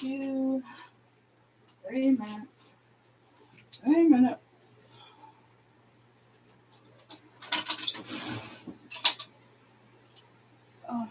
2, 3 minutes. 3 minutes. Oh.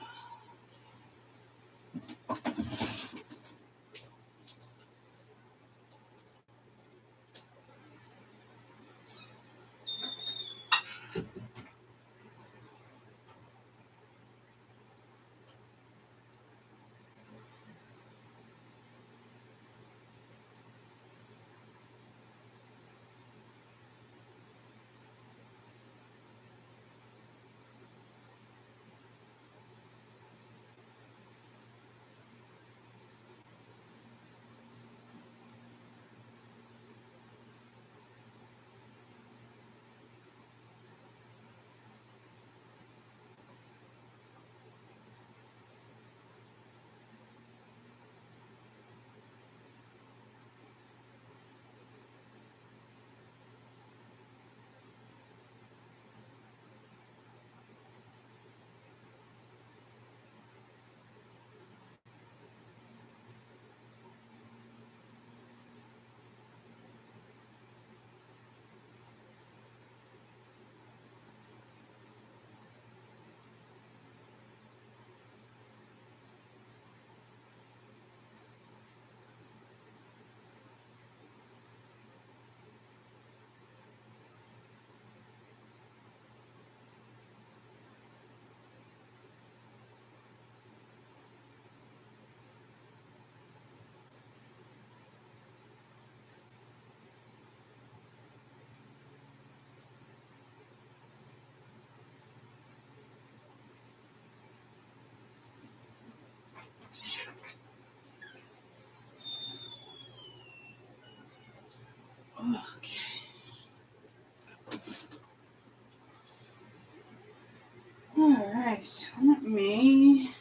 Okay. All right. Let me.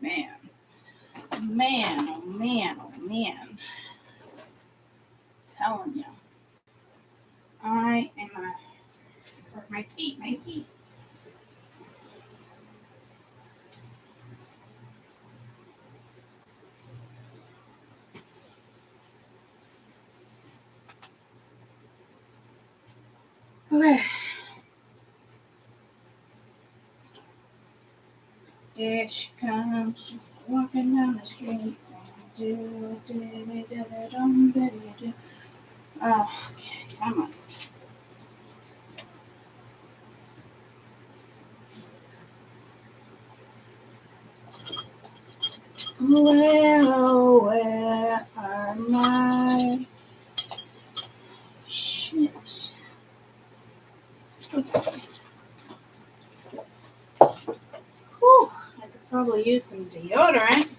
Man. Man. Oh, man. Oh, man. I'm telling you. I am my feet. My feet. Okay. Here she comes, she's walking down the street saying, do. Oh, okay, come on. Where are my shit? Okay. Whew, I could probably use some deodorant.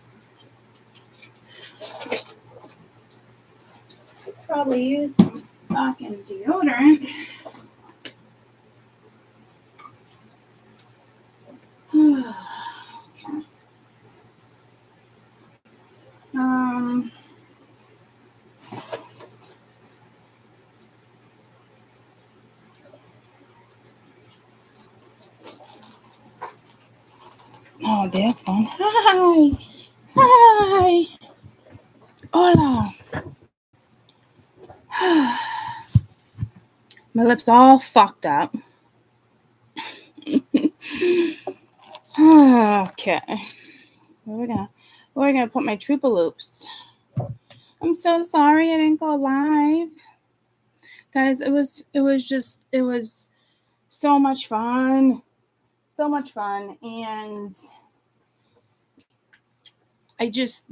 Probably use some fucking deodorant. Okay. Oh, that's fun. Hi. Hi. Hola. My lips all fucked up. Okay. We're gonna put my Trooper Loops. I'm so sorry I didn't go live. Guys, it was so much fun. So much fun. And that's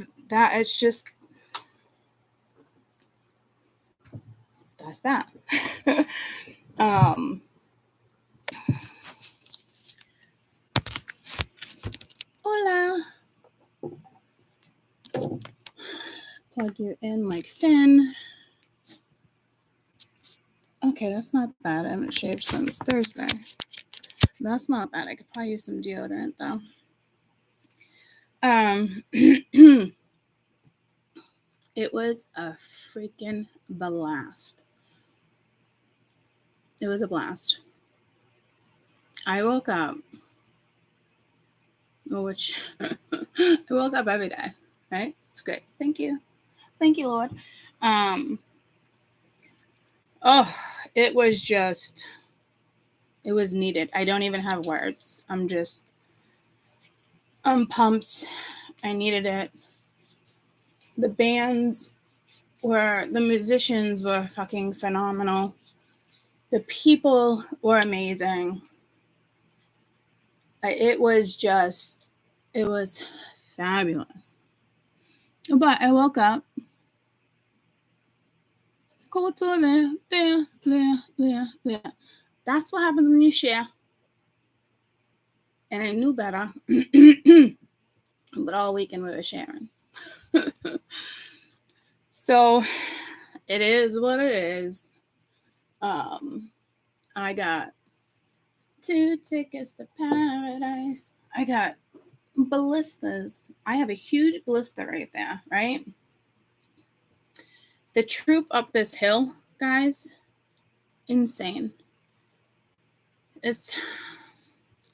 that. Hola. Plug you in like Finn. Okay, that's not bad. I haven't shaved since Thursday. That's not bad. I could probably use some deodorant though. It was a freaking blast. It was a blast. I woke up which I woke up every day, right? It's great. Thank you. Thank you, Lord. It was needed. I don't even have words. I'm pumped. I needed it. The musicians were fucking phenomenal. The people were amazing. It was fabulous. But I woke up. Cold sore there. That's what happens when you share. And I knew better. But all weekend we were sharing. So it is what it is. I got 2 tickets to paradise. I got blisters. I have a huge blister right there, right? The troop up this hill, guys, insane. It's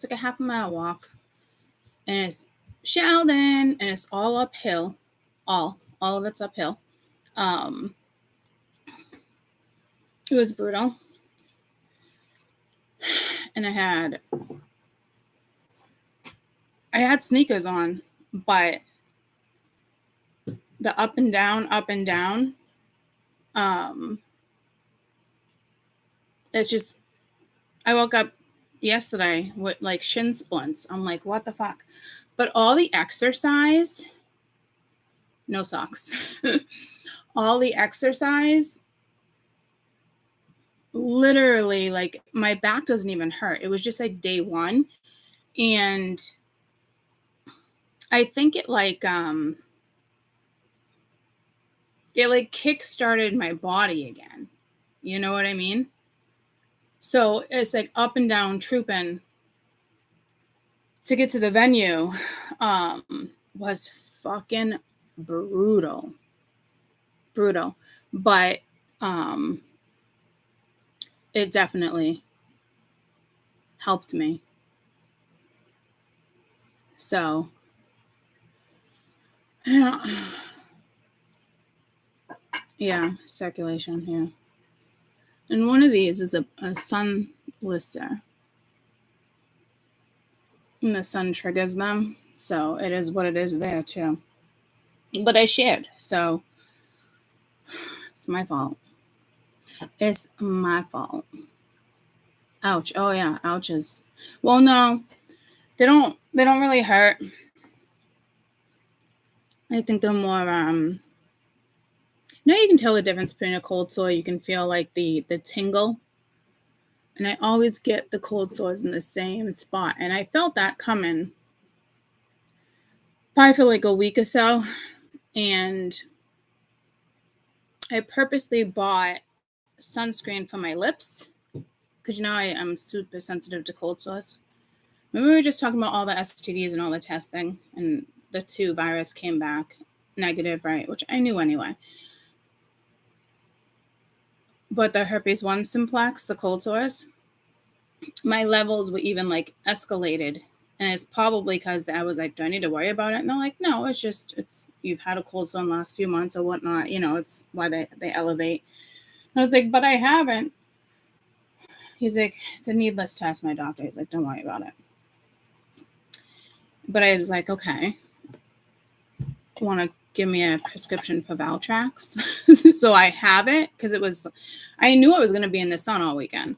like a half a mile walk. And it's Sheldon, and it's all uphill. All of it's uphill. It was brutal. And I had sneakers on, but the up and down, it's just, I woke up yesterday with like shin splints. I'm like, what the fuck? But all the exercise, no socks, all the exercise, literally, like, my back doesn't even hurt. It was just like day one. And I think it kick-started my body again. You know what I mean? So it's like up and down trooping to get to the venue was fucking brutal. But it definitely helped me. So yeah, circulation here. And one of these is a sun blister. And the sun triggers them. So it is what it is there too. But I shared. So it's my fault. It's my fault. Ouch. Oh yeah, ouches. Well, no. They don't really hurt. I think they're more you can tell the difference between a cold sore. You can feel like the tingle. And I always get the cold sores in the same spot. And I felt that coming probably for like a week or so. And I purposely bought sunscreen for my lips. Because I'm super sensitive to cold sores. Remember we were just talking about all the STDs and all the testing. And the 2 virus came back negative, right? Which I knew anyway. But the herpes 1 simplex, the cold sores, my levels were even like escalated. And it's probably because I was like, do I need to worry about it? And they're like, no, it's you've had a cold sore in the last few months or whatnot. It's why they elevate. I was like, but I haven't. He's like, it's a needless test, my doctor. He's like, don't worry about it. But I was like, okay. Want to give me a prescription for Valtrax? So I have it because I knew I was going to be in the sun all weekend.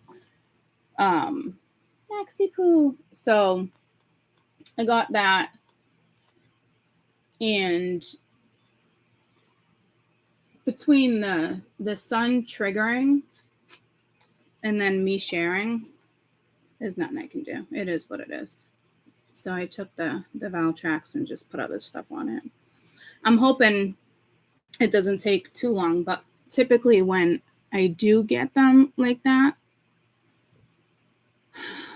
Maxi poo. So I got that. And between the sun triggering and then me sharing, there's nothing I can do. It is what it is. So I took the Valtrax and just put other stuff on it. I'm hoping it doesn't take too long, but typically when I do get them like that,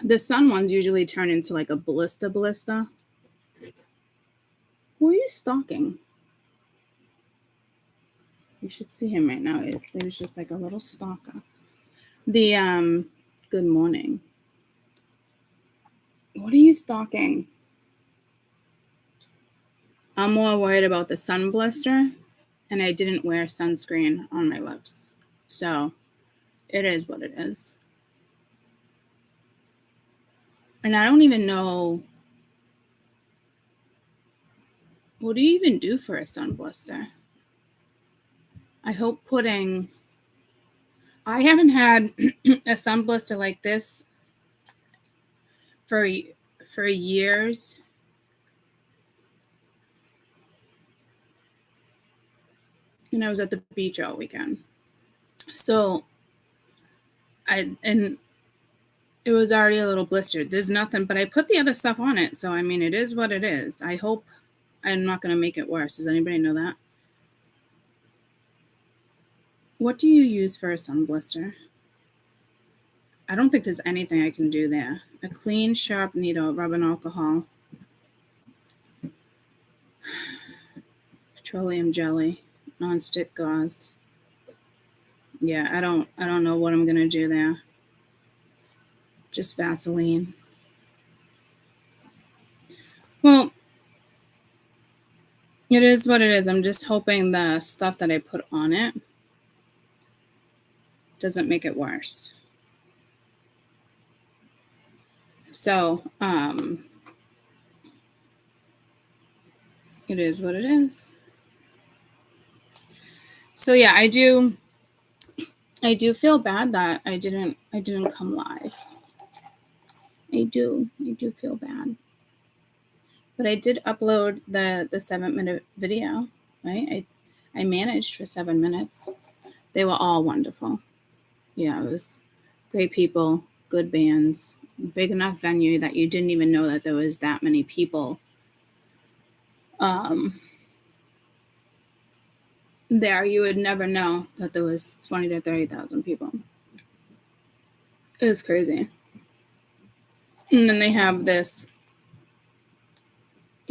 the sun ones usually turn into like a blister. Who are you stalking? You should see him right now. There's just like a little stalker. The good morning. What are you stalking? I'm more worried about the sun blister, and I didn't wear sunscreen on my lips. So it is what it is. And I don't even know, what do you even do for a sun blister? I hope I haven't had a sun blister like this for years. And I was at the beach all weekend. So and it was already a little blistered. There's nothing, but I put the other stuff on it. So, I mean, it is what it is. I hope I'm not going to make it worse. Does anybody know that? What do you use for a sun blister? I don't think there's anything I can do there. A clean, sharp needle, rubbing alcohol, petroleum jelly, non-stick gauze. Yeah, I don't know what I'm going to do there. Just Vaseline. Well, it is what it is. I'm just hoping the stuff that I put on it doesn't make it worse. So, it is what it is. So yeah, I do feel bad that I didn't come live. I do feel bad. But I did upload the 7-minute video, right? I managed for 7 minutes. They were all wonderful. Yeah, it was great people, good bands, big enough venue that you didn't even know that there was that many people there. You would never know that there was 20 to 30,000 people. It was crazy. And then they have this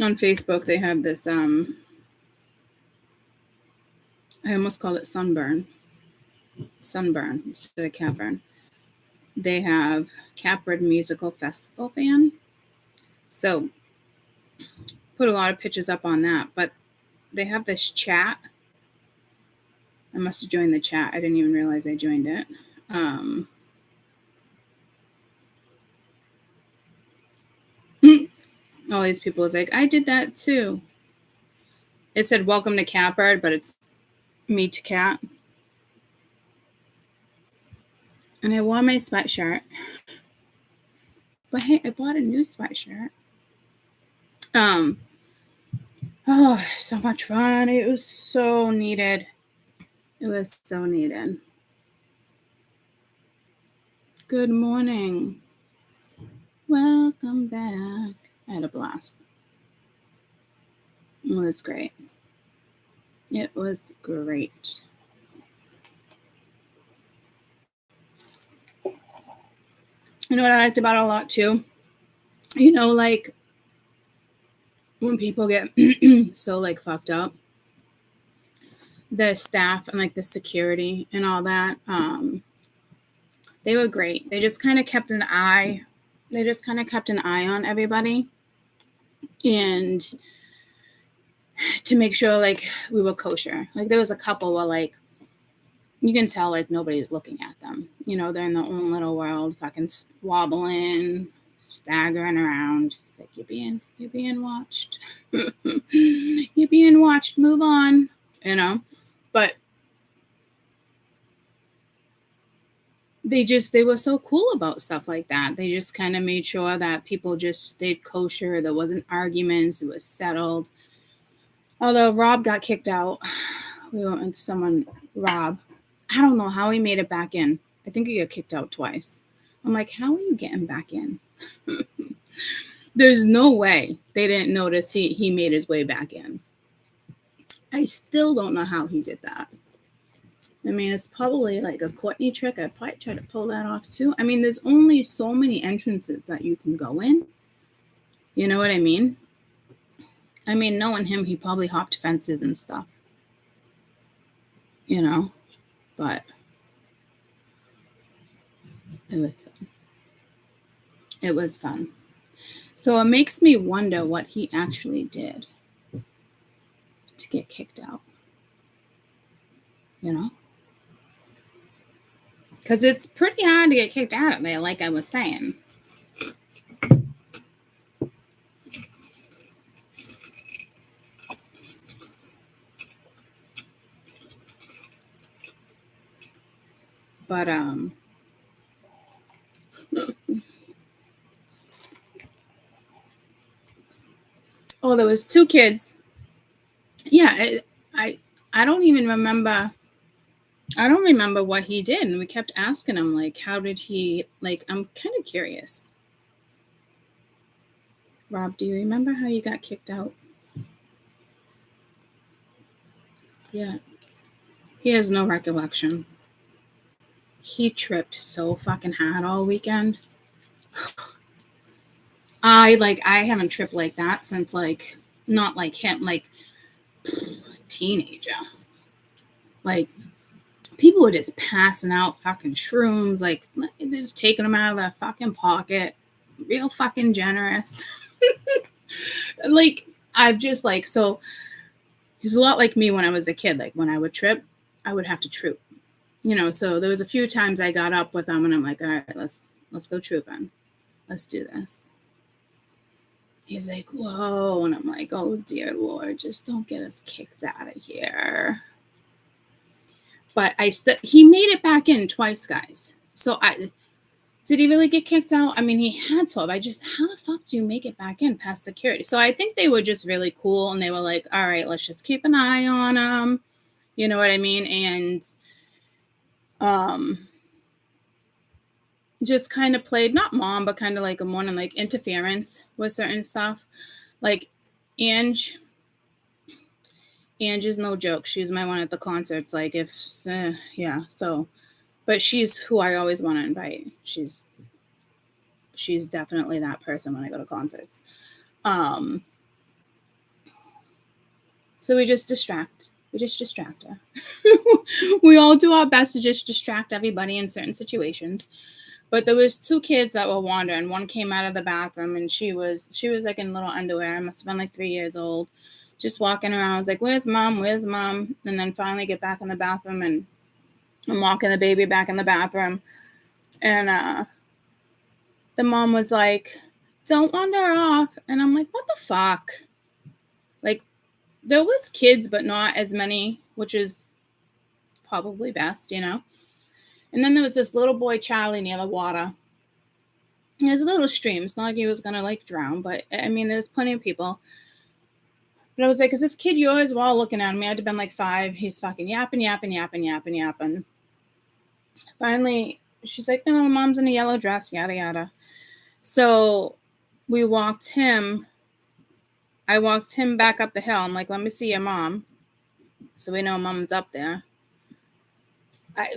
on Facebook. They have this I almost call it sunburn instead of Capburn. They have Capburn Musical Festival fan. So put a lot of pictures up on that, but they have this chat. I must have joined the chat. I didn't even realize I joined it. All these people was like, I did that too. It said, welcome to Catbird, but it's me to Cat. And I wore my sweatshirt. But hey, I bought a new sweatshirt. Oh, so much fun. It was so needed. It was so needed. Good morning. Welcome back. I had a blast. It was great. It was great. You know what I liked about it a lot too? You know, like when people get so like fucked up, the staff and like the security and all that, they were great. They just kind of kept an eye. They just kind of kept an eye on everybody, and to make sure like we were kosher. Like there was a couple where like you can tell like nobody's looking at them. You know, they're in their own little world, fucking wobbling, staggering around. It's like you're being watched. You're being watched. Move on. You know, but they were so cool about stuff like that. They just kind of made sure that people just stayed kosher. There wasn't arguments. It was settled. Although Rob got kicked out. We went with someone, Rob. I don't know how he made it back in. I think he got kicked out twice. I'm like, how are you getting back in? There's no way they didn't notice he made his way back in. I still don't know how he did that. I mean, it's probably like a Courtney trick. I'd probably try to pull that off too. I mean, there's only so many entrances that you can go in. You know what I mean? I mean, knowing him, he probably hopped fences and stuff. You know? But it was fun. It was fun. So it makes me wonder what he actually did. to get kicked out. You know? Because it's pretty hard to get kicked out of there, like I was saying. But, oh, there was 2 kids. Yeah, I don't even remember. I don't remember what he did. And we kept asking him, like, how did he, like, I'm kind of curious. Rob, do you remember how you got kicked out? Yeah. He has no recollection. He tripped so fucking hard all weekend. I haven't tripped like that since, like, not like him, like, teenager. Like, people were just passing out fucking shrooms, like, they're just taking them out of their fucking pocket. Real fucking generous. Like, I've just, like, so he's a lot like me when I was a kid. Like, when I would trip, I would have to troop. You know, so there was a few times I got up with him and I'm like, all right, let's go trooping. Let's do this. He's like, whoa. And I'm like, oh, dear Lord, just don't get us kicked out of here. But he made it back in twice, guys. So did he really get kicked out? I mean, he had to have. How the fuck do you make it back in past security? So I think they were just really cool. And they were like, all right, let's just keep an eye on him. You know what I mean? And just kind of played, not mom, but kind of like a morning, like interference with certain stuff. Like Ange is no joke. She's my one at the concerts. Like yeah. So, but she's who I always want to invite. She's definitely that person when I go to concerts. So we just distract her. We all do our best to just distract everybody in certain situations. But there was 2 kids that were wandering. One came out of the bathroom and she was like in little underwear. I must have been like 3 years old, just walking around. I was like, where's mom? And then finally get back in the bathroom and I'm walking the baby back in the bathroom. And the mom was like, don't wander off. And I'm like, what the fuck? Like, there was kids, but not as many, which is probably best, you know? And then there was this little boy, Charlie, near the water. There's a little stream. It's not like he was going to, like, drown, but, I mean, there's plenty of people. But I was like, is this kid yours? We're all looking at him. He had to have been, like, 5. He's fucking yapping. Finally, she's like, no, mom's in a yellow dress, yada, yada. So I walked him back up the hill. I'm like, let me see your mom. So we know mom's up there.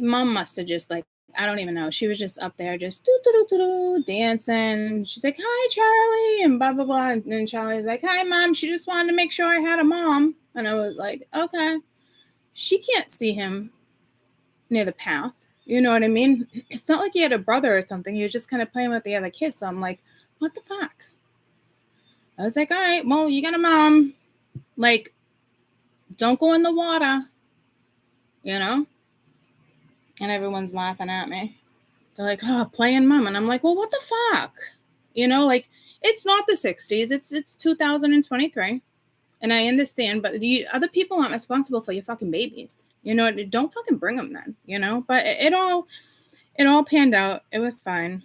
Mom must have just, like, I don't even know. She was just up there just dancing. She's like, hi, Charlie, and blah, blah, blah. And Charlie's like, hi, Mom. She just wanted to make sure I had a mom. And I was like, okay. She can't see him near the path. You know what I mean? It's not like he had a brother or something. He was just kind of playing with the other kids. So I'm like, what the fuck? I was like, all right, well, you got a mom. Like, don't go in the water. You know? And everyone's laughing at me. They're like, oh, playing mom. And I'm like, well, what the fuck? You know, like, it's not the 60s. It's 2023. And I understand, but other people aren't responsible for your fucking babies. You know, don't fucking bring them then, you know? But it all panned out. It was fine.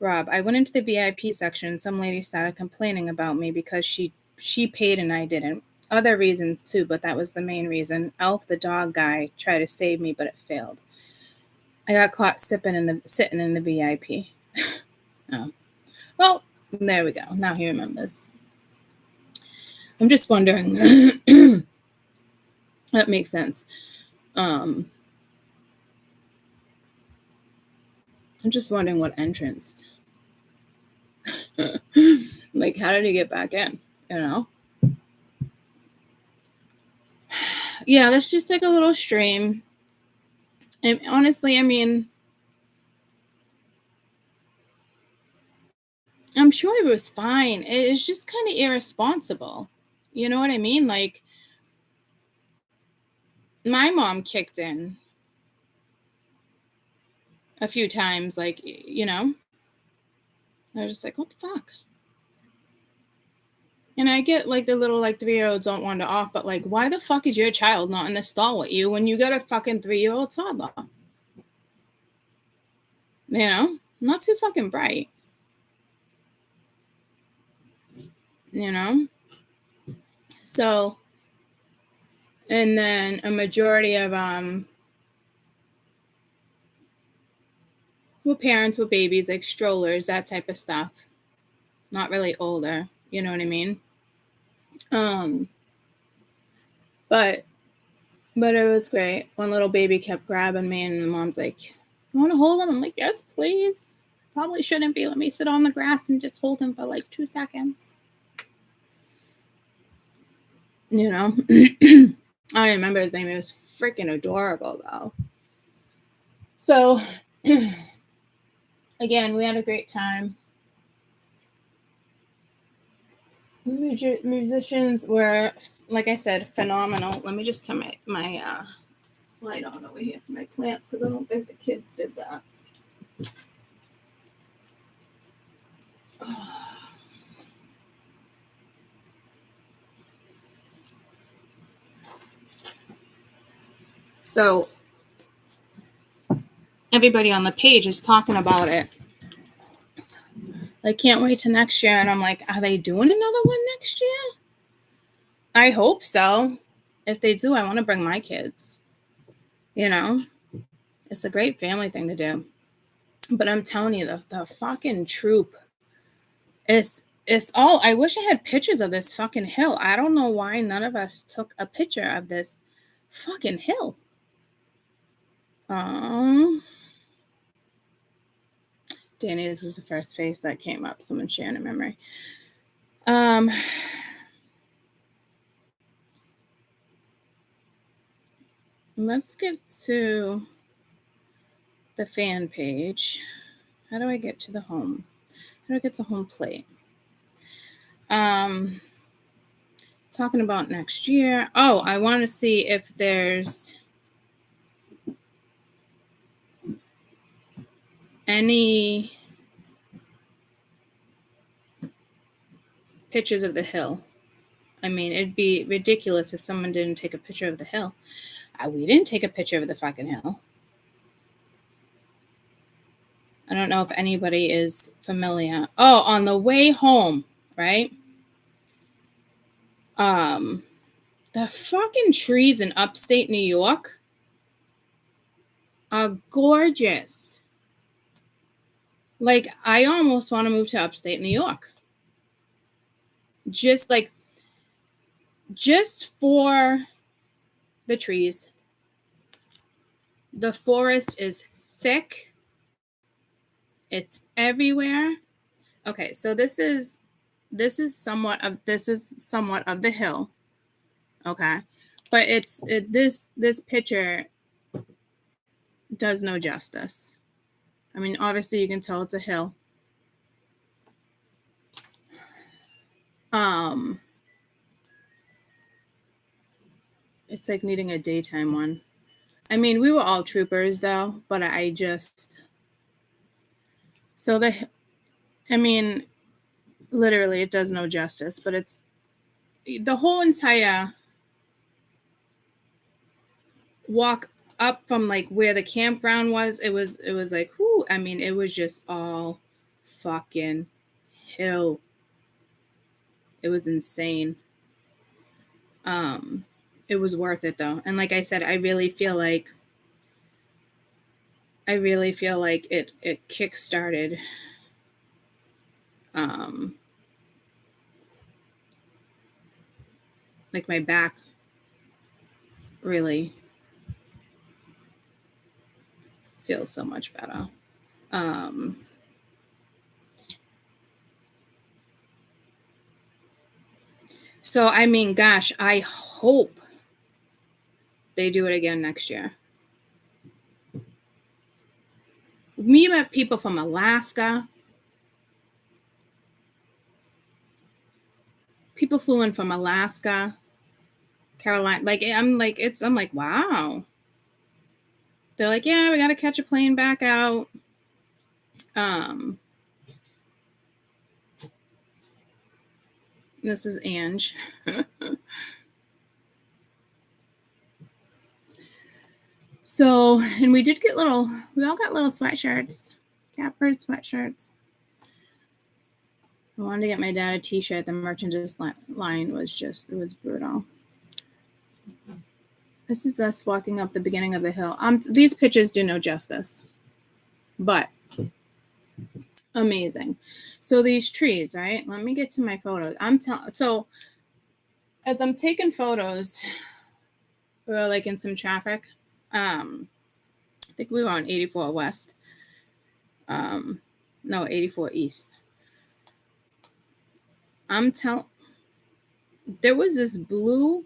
Rob, I went into the VIP section. Some lady started complaining about me because she paid and I didn't. Other reasons too, but that was the main reason. Elf, the dog guy, tried to save me, but it failed. I got caught sitting in the VIP. Oh. Well, there we go. Now he remembers. I'm just wondering. That makes sense. I'm just wondering what entrance. Like, how did he get back in? You know? Yeah, let's just take a little stream. And honestly, I mean, I'm sure it was fine. It's just kind of irresponsible. You know what I mean? Like, my mom kicked in a few times, like, you know, I was just like, what the fuck? And I get like the little like 3-year-olds don't wander off, but like, why the fuck is your child not in the stall with you when you got a fucking 3-year-old toddler? You know, not too fucking bright. You know? So, and then a majority of with parents with babies, like strollers, that type of stuff. Not really older, you know what I mean? But it was great. One little baby kept grabbing me, and the mom's like, "You want to hold him?" I'm like, "Yes, please." Probably shouldn't be. Let me sit on the grass and just hold him for like 2 seconds. You know? I don't remember his name. It was freaking adorable, though. So, again, we had a great time. Musicians were, like I said, phenomenal. Let me just turn my light on over here for my plants, because I don't think the kids did that. So everybody on the page is talking about it. I can't wait to next year. And I'm like, are they doing another one next year? I hope so. If they do, I want to bring my kids. You know, it's a great family thing to do. But I'm telling you, the fucking troop is all. I wish I had pictures of this fucking hill. I don't know why none of us took a picture of this fucking hill. Danny, this was the first face that came up. Someone sharing a memory. Let's get to the fan page. How do I get to the home? How do I get to home plate? Talking about next year. Oh, I want to see if there's any pictures of the hill. I mean, it'd be ridiculous if someone didn't take a picture of the hill. We didn't take a picture of the fucking hill. I don't know if anybody is familiar. Oh, on the way home, right? The fucking trees in upstate New York are gorgeous. Like, I almost want to move to upstate New York. Just for the trees. The forest is thick. It's everywhere. Okay, so this is somewhat of the hill. Okay, but this picture does no justice. I mean, obviously you can tell it's a hill. It's like needing a daytime one. I mean, we were all troopers though, but literally it does no justice, but it's the whole entire walk up from like where the campground was. It was like, whoo, I mean, it was just all fucking hill. It was insane. It was worth it though. And like I said, I really feel like it kick-started like my back really feels so much better. So, I mean, gosh, I hope they do it again next year. We met people from Alaska. People flew in from Alaska, Carolina. Like, I'm like, wow. They're like, yeah, we got to catch a plane back out. This is Ange. So, and we all got little sweatshirts, Capbird sweatshirts. I wanted to get my dad a t-shirt. The merchandise line was it was brutal. This is us walking up the beginning of the hill. These pictures do no justice, but amazing. So these trees, right? Let me get to my photos. So as I'm taking photos, we're like in some traffic. I think we were on 84 West. No, 84 East. There was this blue.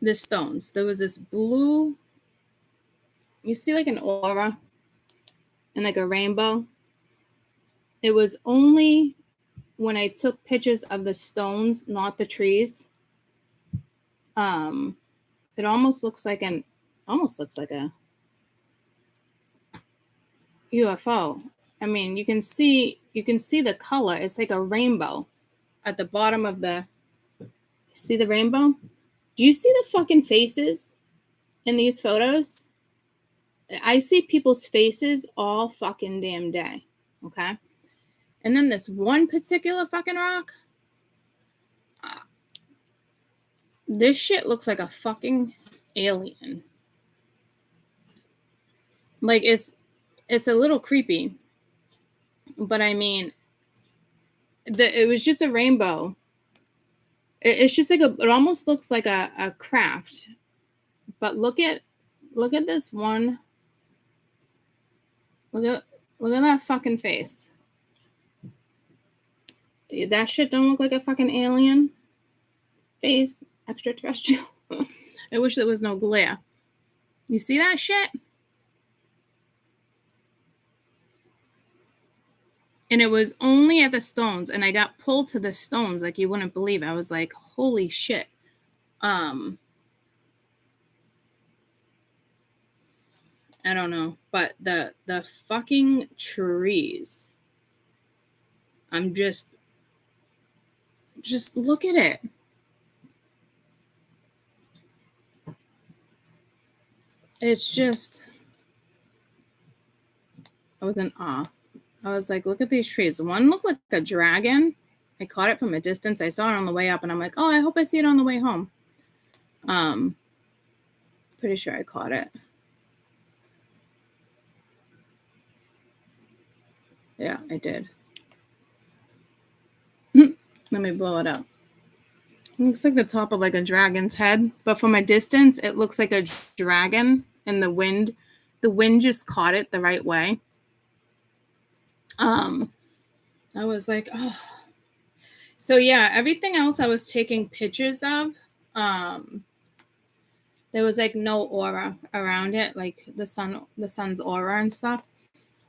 The stones. There was this blue. You see like an aura and like a rainbow. It was only when I took pictures of the stones, not the trees. It almost looks like a UFO. I mean, you can see the color. It's like a rainbow at the bottom of see the rainbow? Do you see the fucking faces in these photos? I see people's faces all fucking damn day. Okay. And then this one particular fucking rock. This shit looks like a fucking alien. Like it's a little creepy. But I mean, it was just a rainbow. It's just like it almost looks like a craft. But look at this one. Look at that fucking face. That shit don't look like a fucking alien face, extraterrestrial. I wish there was no glare. You see that shit? And it was only at the stones, and I got pulled to the stones like you wouldn't believe. I was like, holy shit. I don't know, but the fucking trees. I'm just look at it. It's just, I was in awe. I was like, look at these trees. One looked like a dragon. I caught it from a distance. I saw it on the way up, and I'm like, oh, I hope I see it on the way home. Pretty sure I caught it. Yeah, I did. Let me blow it up. It looks like the top of like a dragon's head, but from a distance, it looks like a dragon, and the wind just caught it the right way. I was like, oh. So yeah, everything else I was taking pictures of, there was like no aura around it, like the sun's aura and stuff.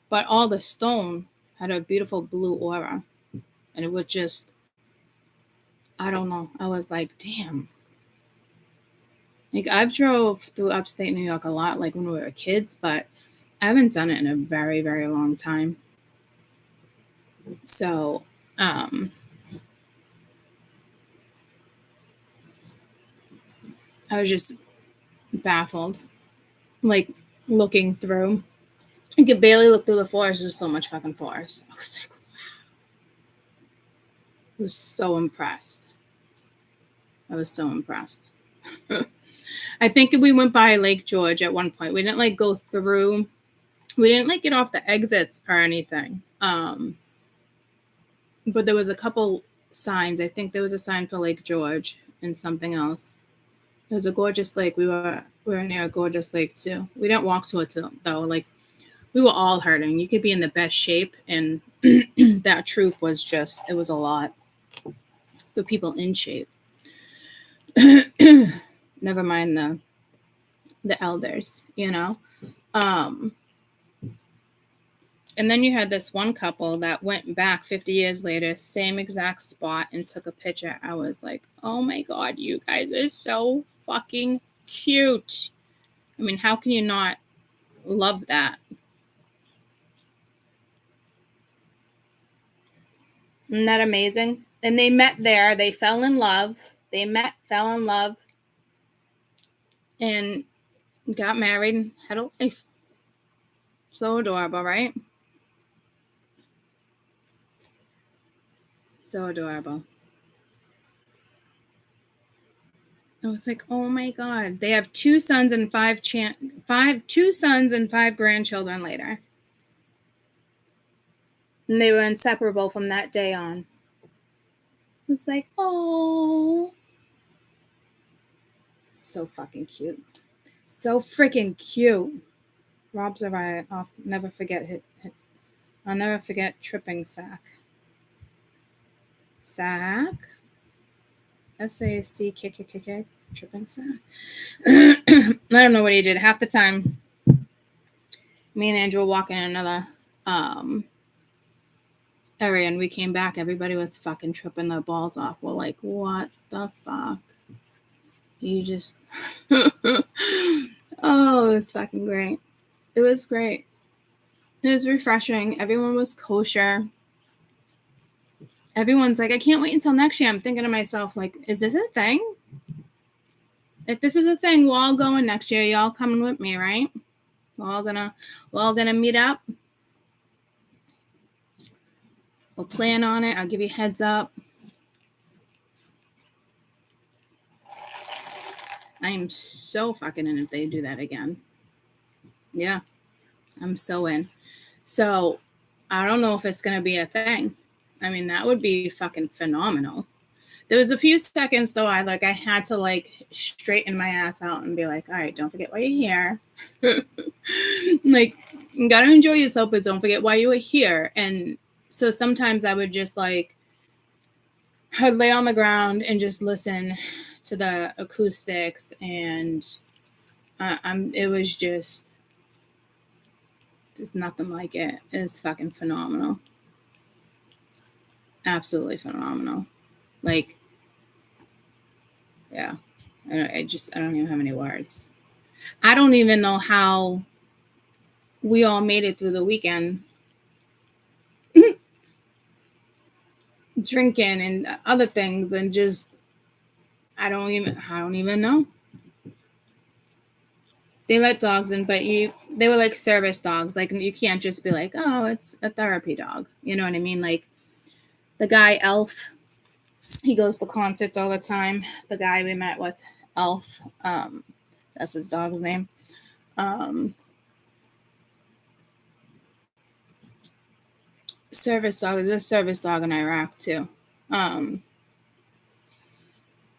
But all the stone had a beautiful blue aura. And it was just, I don't know. I was like, damn. Like I've drove through upstate New York a lot, like when we were kids, but I haven't done it in a very, very long time. So, I was just baffled, like looking through. I could barely look through the forest. There's so much fucking forest. I was like, wow. I was so impressed. I think we went by Lake George at one point. We didn't like go through. We didn't like get off the exits or anything. But there was a couple signs. I think there was a sign for Lake George and something else. It was a gorgeous lake. We were near a gorgeous lake too. We didn't walk to it though. Like we were all hurting. You could be in the best shape, and that troop was just, it was a lot for people in shape. Never mind the elders, you know. And then you had this one couple that went back 50 years later, same exact spot, and took a picture. I was like, oh my God, you guys are so fucking cute. I mean, how can you not love that? Isn't that amazing? And they met there. They fell in love. They met, fell in love, and got married and had a life. So adorable, right? So adorable. I was like, oh my God. They have two sons and five grandchildren later. And they were inseparable from that day on. It was like, oh. So fucking cute. So freaking cute. Rob's a riot. I'll never forget I'll never forget tripping Sack. Sack? SACK, tripping Sack. I don't know what he did. Half the time, me and Andrew were walking in another area, and we came back. Everybody was fucking tripping their balls off. We're like, what the fuck? You just... Oh, it was fucking great. It was great. It was refreshing. Everyone was kosher. Everyone's like, I can't wait until next year. I'm thinking to myself, like, is this a thing? If this is a thing, we're all going next year. Y'all coming with me, right? We're all gonna meet up. We'll plan on it. I'll give you a heads up. I am so fucking in if they do that again. Yeah, I'm so in. So I don't know if it's going to be a thing. I mean, that would be fucking phenomenal. There was a few seconds though, I had to straighten my ass out and be like, all right, don't forget why you're here. Like, you gotta enjoy yourself, but don't forget why you were here. And so sometimes I would just I'd lay on the ground and just listen to the acoustics, and it was just, it's nothing like it. It's fucking phenomenal. Absolutely phenomenal. Yeah, I don't even have any words. I don't even know how we all made it through the weekend drinking and other things, and just I don't even know. They let dogs in, but they were like service dogs. Like, you can't just be like, oh, it's a therapy dog. You know what I mean? Like, the guy Elf, he goes to concerts all the time. The guy we met with, Elf, that's his dog's name. Service dog. There's a service dog in Iraq too.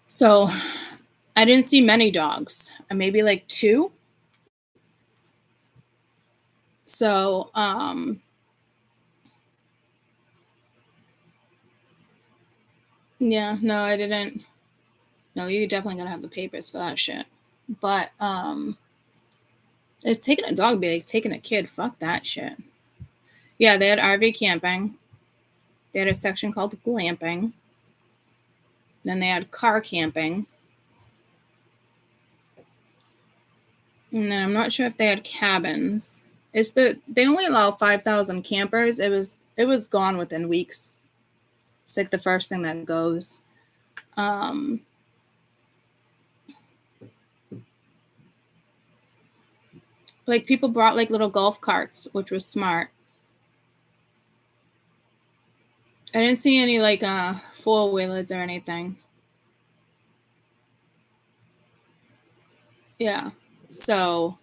So I didn't see many dogs. Maybe like two. So yeah, no, I didn't. No, you definitely gotta have the papers for that shit. But it's taking a dog be like taking a kid. Fuck that shit. Yeah, they had RV camping. They had a section called glamping. Then they had car camping. And then I'm not sure if they had cabins. They only allow 5,000 campers. It was gone within weeks. It's like the first thing that goes. Like, people brought like little golf carts, which was smart. I didn't see any like 4-wheelers or anything. Yeah. So,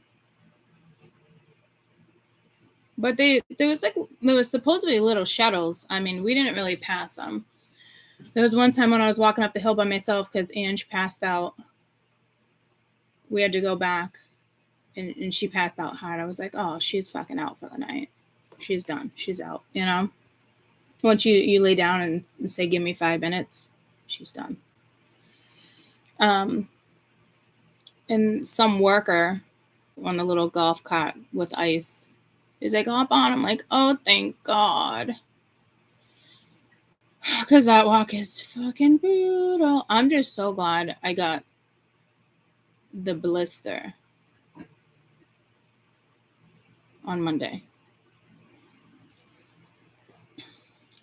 but there was supposedly little shuttles. I mean, we didn't really pass them. There was one time when I was walking up the hill by myself because Ange passed out. We had to go back, and she passed out hard. I was like, oh, she's fucking out for the night. She's done. She's out, you know? Once you lay down and say, give me 5 minutes, she's done. And some worker on the little golf cart with ice He's like, hop on. I'm like, oh, thank God. Because that walk is fucking brutal. I'm just so glad I got the blister on Monday.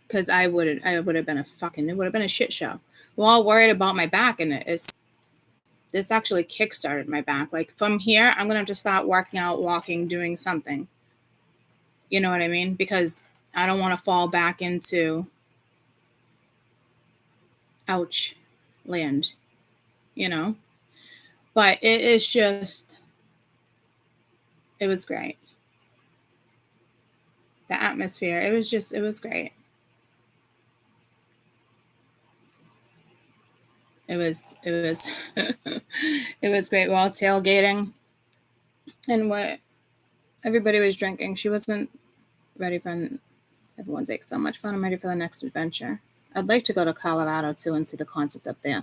Because it would have been a shit show. We're all worried about my back, and this actually kickstarted my back. Like, from here, I'm going to have to start working out, walking, doing something. You know what I mean? Because I don't want to fall back into ouch land, you know? But it is just, it was great. The atmosphere, it was great. It was it was great. We're all tailgating, and what everybody was drinking. She wasn't ready for. Everyone's like, so much fun. I'm ready for the next adventure. I'd like to go to Colorado too and see the concerts up there.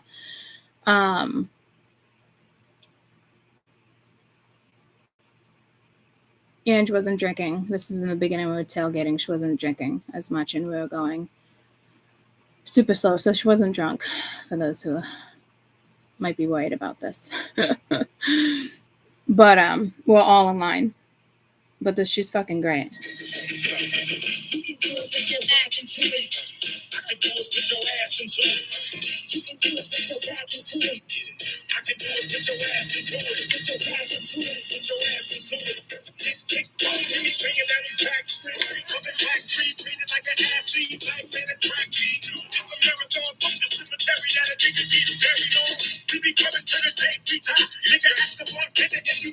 Ange wasn't drinking. This is in the beginning. We were tailgating. She wasn't drinking as much, and we were going super slow, so she wasn't drunk. For those who might be worried about this, but we're all in line. But she's fucking great.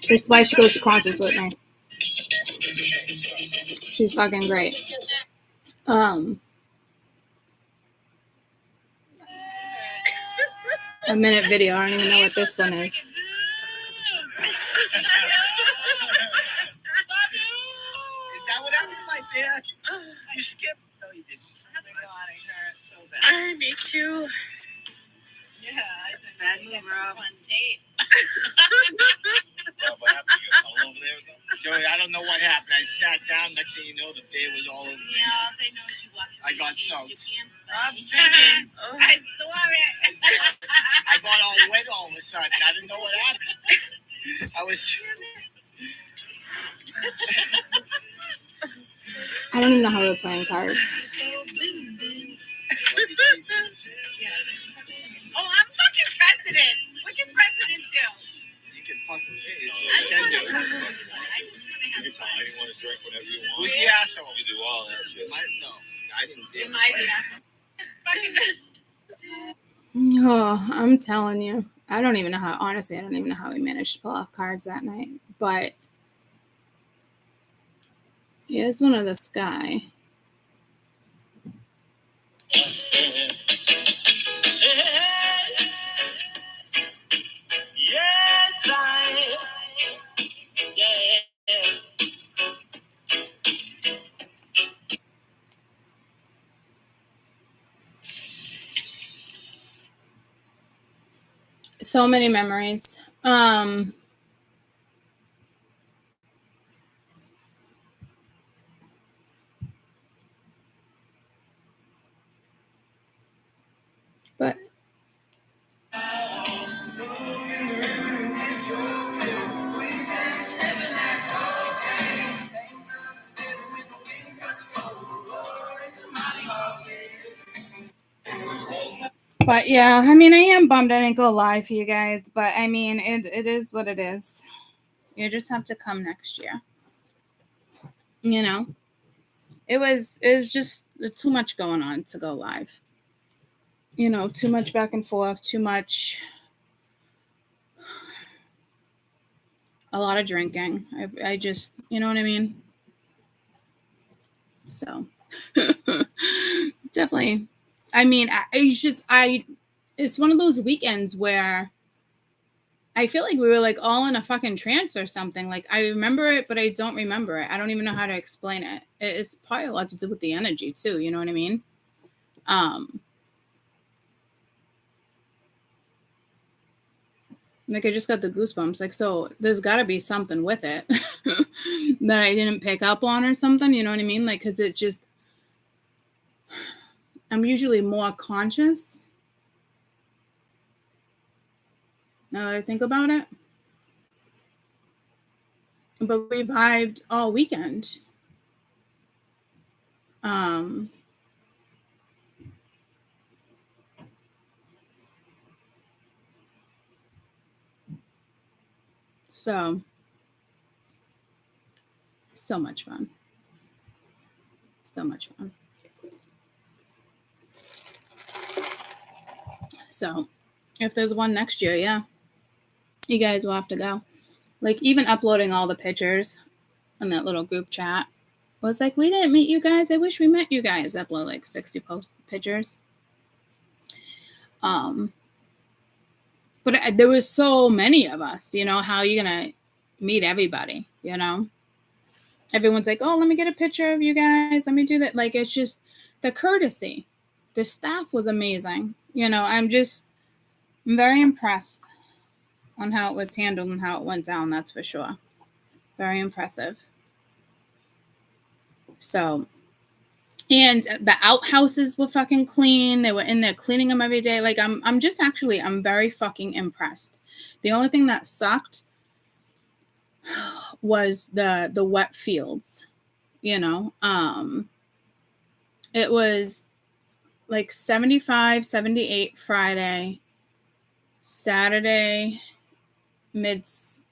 This is why she goes to concerts with me. She's fucking great. A minute video. I don't even know what this one is. Is that what happened to my dad? You skipped? No, you didn't. Oh my God, I hurt so bad. Me too. Yeah, I said bad move, Rob. Fun date. What happened? You got all over there or something? Joey, I don't know what happened. I sat down. Next thing you know, the beer was all over me. Yeah, I'll say no. You walked. I got soaked. Rob's drinking. I saw it. I got all wet all of a sudden. I didn't know what happened. I was. I don't even know how we're playing cards. Oh, I'm fucking president. What can president do? You can fucking do. I can do. I just want to have fun. You want to drink whatever you want. Who's the asshole? You do all that shit. No, I didn't do it. Am I the asshole? Oh, I'm telling you. I don't even know how we managed to pull off cards that night. But here's one of this guy. Yes, So many memories. But yeah, I mean, I am bummed I didn't go live for you guys, but I mean, it is what it is. You just have to come next year. You know, it was just too much going on to go live. You know, too much back and forth, too much, a lot of drinking. I just, you know what I mean? So definitely. I mean, it's one of those weekends where I feel like we were like all in a fucking trance or something. Like, I remember it, but I don't remember it. I don't even know how to explain it. It's probably a lot to do with the energy too. You know what I mean? Like, I just got the goosebumps. Like, so there's got to be something with it that I didn't pick up on or something. You know what I mean? Like, because it just, I'm usually more conscious now that I think about it. But we vibed all weekend. So much fun. So much fun. So if there's one next year, yeah, you guys will have to go. Like, even uploading all the pictures in that little group chat was like, we didn't meet you guys. I wish we met you guys. Upload like 60 pictures. But there was so many of us, you know, how are you going to meet everybody, you know? Everyone's like, oh, let me get a picture of you guys. Let me do that. Like, it's just the courtesy. The staff was amazing. You know, I'm very impressed on how it was handled and how it went down. That's for sure. Very impressive. So, and the outhouses were fucking clean. They were in there cleaning them every day. Like, I'm very fucking impressed. The only thing that sucked was the wet fields, you know. It was like 75, 78 Friday, Saturday, mid 70s,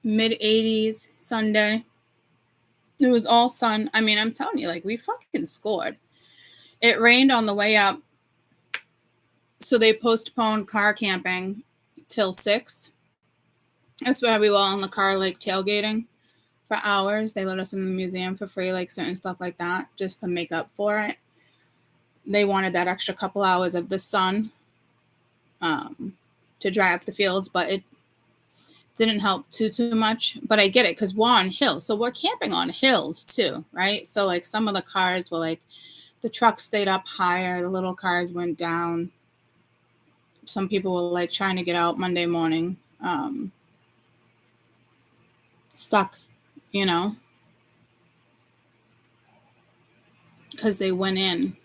mid 80s, Sunday. It was all sun. I mean, I'm telling you, like, we fucking scored. It rained on the way up, so they postponed car camping till 6. That's why we were all in the car, like, tailgating for hours. They let us in the museum for free, like certain stuff like that, just to make up for it. They wanted that extra couple hours of the sun to dry up the fields, but it didn't help too much. But I get it, because we're on hills, so we're camping on hills too, right? So like some of the cars were like, the trucks stayed up higher, the little cars went down. Some people were like trying to get out Monday morning, stuck, you know, because they went in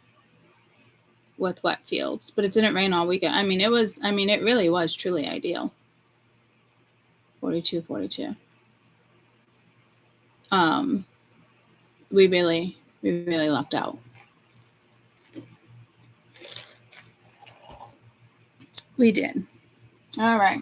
with wet fields. But it didn't rain all weekend. I mean, it really was truly ideal. 42. We really lucked out. We did. All right.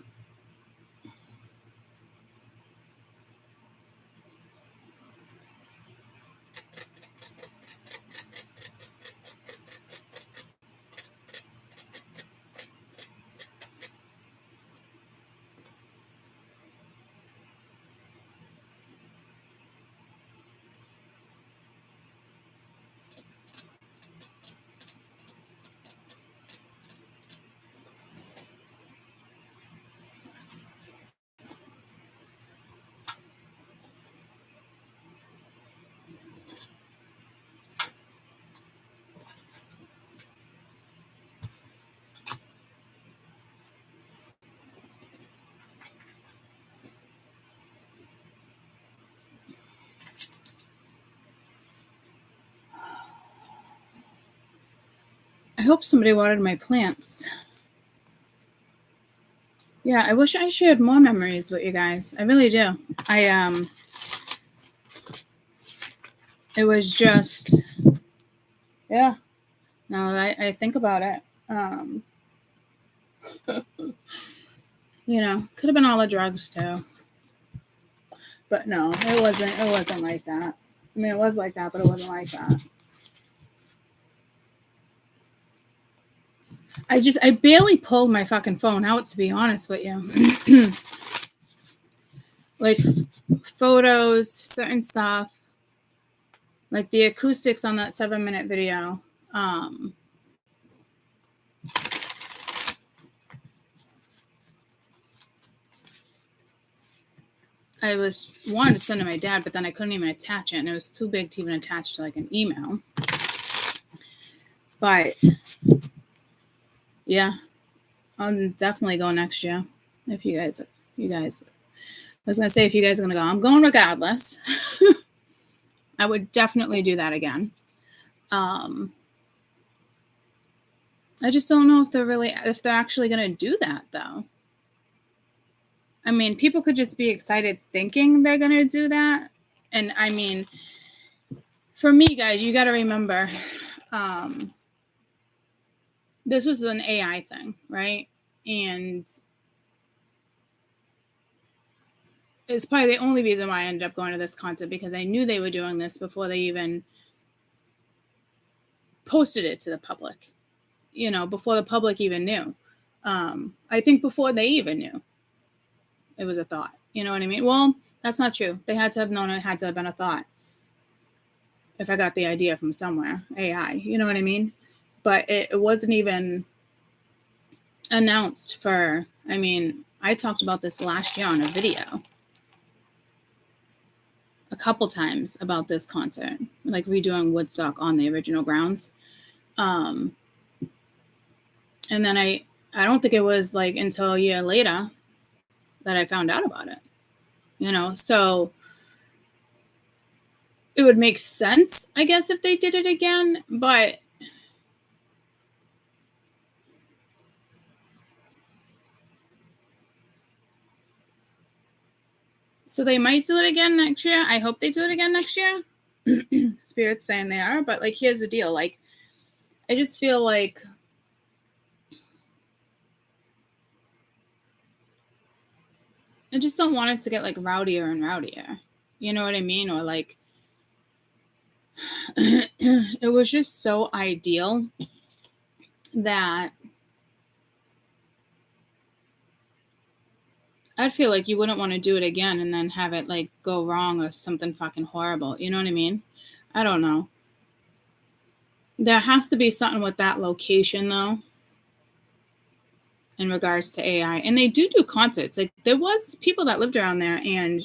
I hope somebody watered my plants. Yeah, I wish I shared more memories with you guys. I really do. It was just, yeah. Now that I think about it, you know, could have been all the drugs too. But no, it wasn't like that. I mean, it was like that, but it wasn't like that. I barely pulled my fucking phone out, to be honest with you. Like photos, certain stuff, like the acoustics on that 7-minute video. I wanted to send to my dad, but then I couldn't even attach it, and it was too big to even attach to like an email. But Yeah, I'll definitely go next year. If you guys, I was going to say, if you guys are going to go, I'm going regardless. I would definitely do that again. I just don't know if they're actually going to do that though. I mean, people could just be excited thinking they're going to do that. And I mean, for me, guys, you got to remember, this was an AI thing, right? And it's probably the only reason why I ended up going to this concert, because I knew they were doing this before they even posted it to the public, before the public even knew. I think before they even knew it was a thought. You know what I mean? Well, that's not true. They had to have known it had to have been a thought. If I got the idea from somewhere, AI, you know what I mean? But it wasn't even announced I talked about this last year on a video a couple times about this concert, like redoing Woodstock on the original grounds. And then I don't think it was like until a year later that I found out about it, so it would make sense, I guess, if they did it again, but so they might do it again next year. I hope they do it again next year. Spirit's saying they are, but like, here's the deal. Like, I just feel like I just don't want it to get like rowdier and rowdier. You know what I mean? Or like, it was just so ideal that I'd feel like you wouldn't want to do it again and then have it like go wrong or something fucking horrible. You know what I mean? I don't know. There has to be something with that location though, in regards to AI. And they do concerts. Like, there was people that lived around there and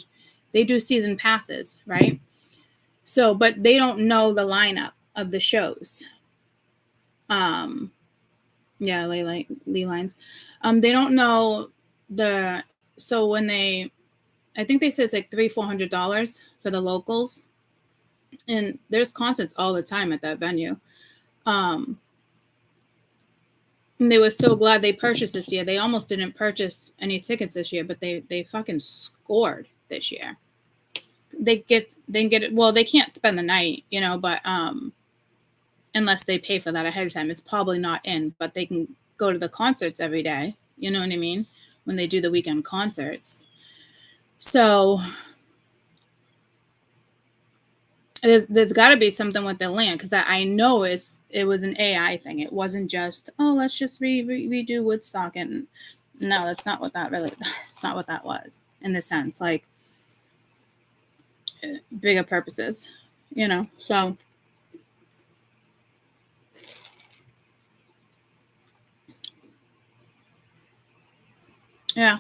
they do season passes, right? So, but they don't know the lineup of the shows. Yeah, Lee Lines. They don't know so when I think they said it's like $300-400 for the locals, and there's concerts all the time at that venue. And they were so glad they purchased this year. They almost didn't purchase any tickets this year, but they fucking scored this year. They get it. Well, they can't spend the night, but unless they pay for that ahead of time, it's probably not in, but they can go to the concerts every day. You know what I mean? When they do the weekend concerts. So there's got to be something with the land, because I know it was an AI thing. It wasn't just, let's just redo Woodstock. And no, that's not what that's not what that was, in the sense, like, bigger purposes, so yeah.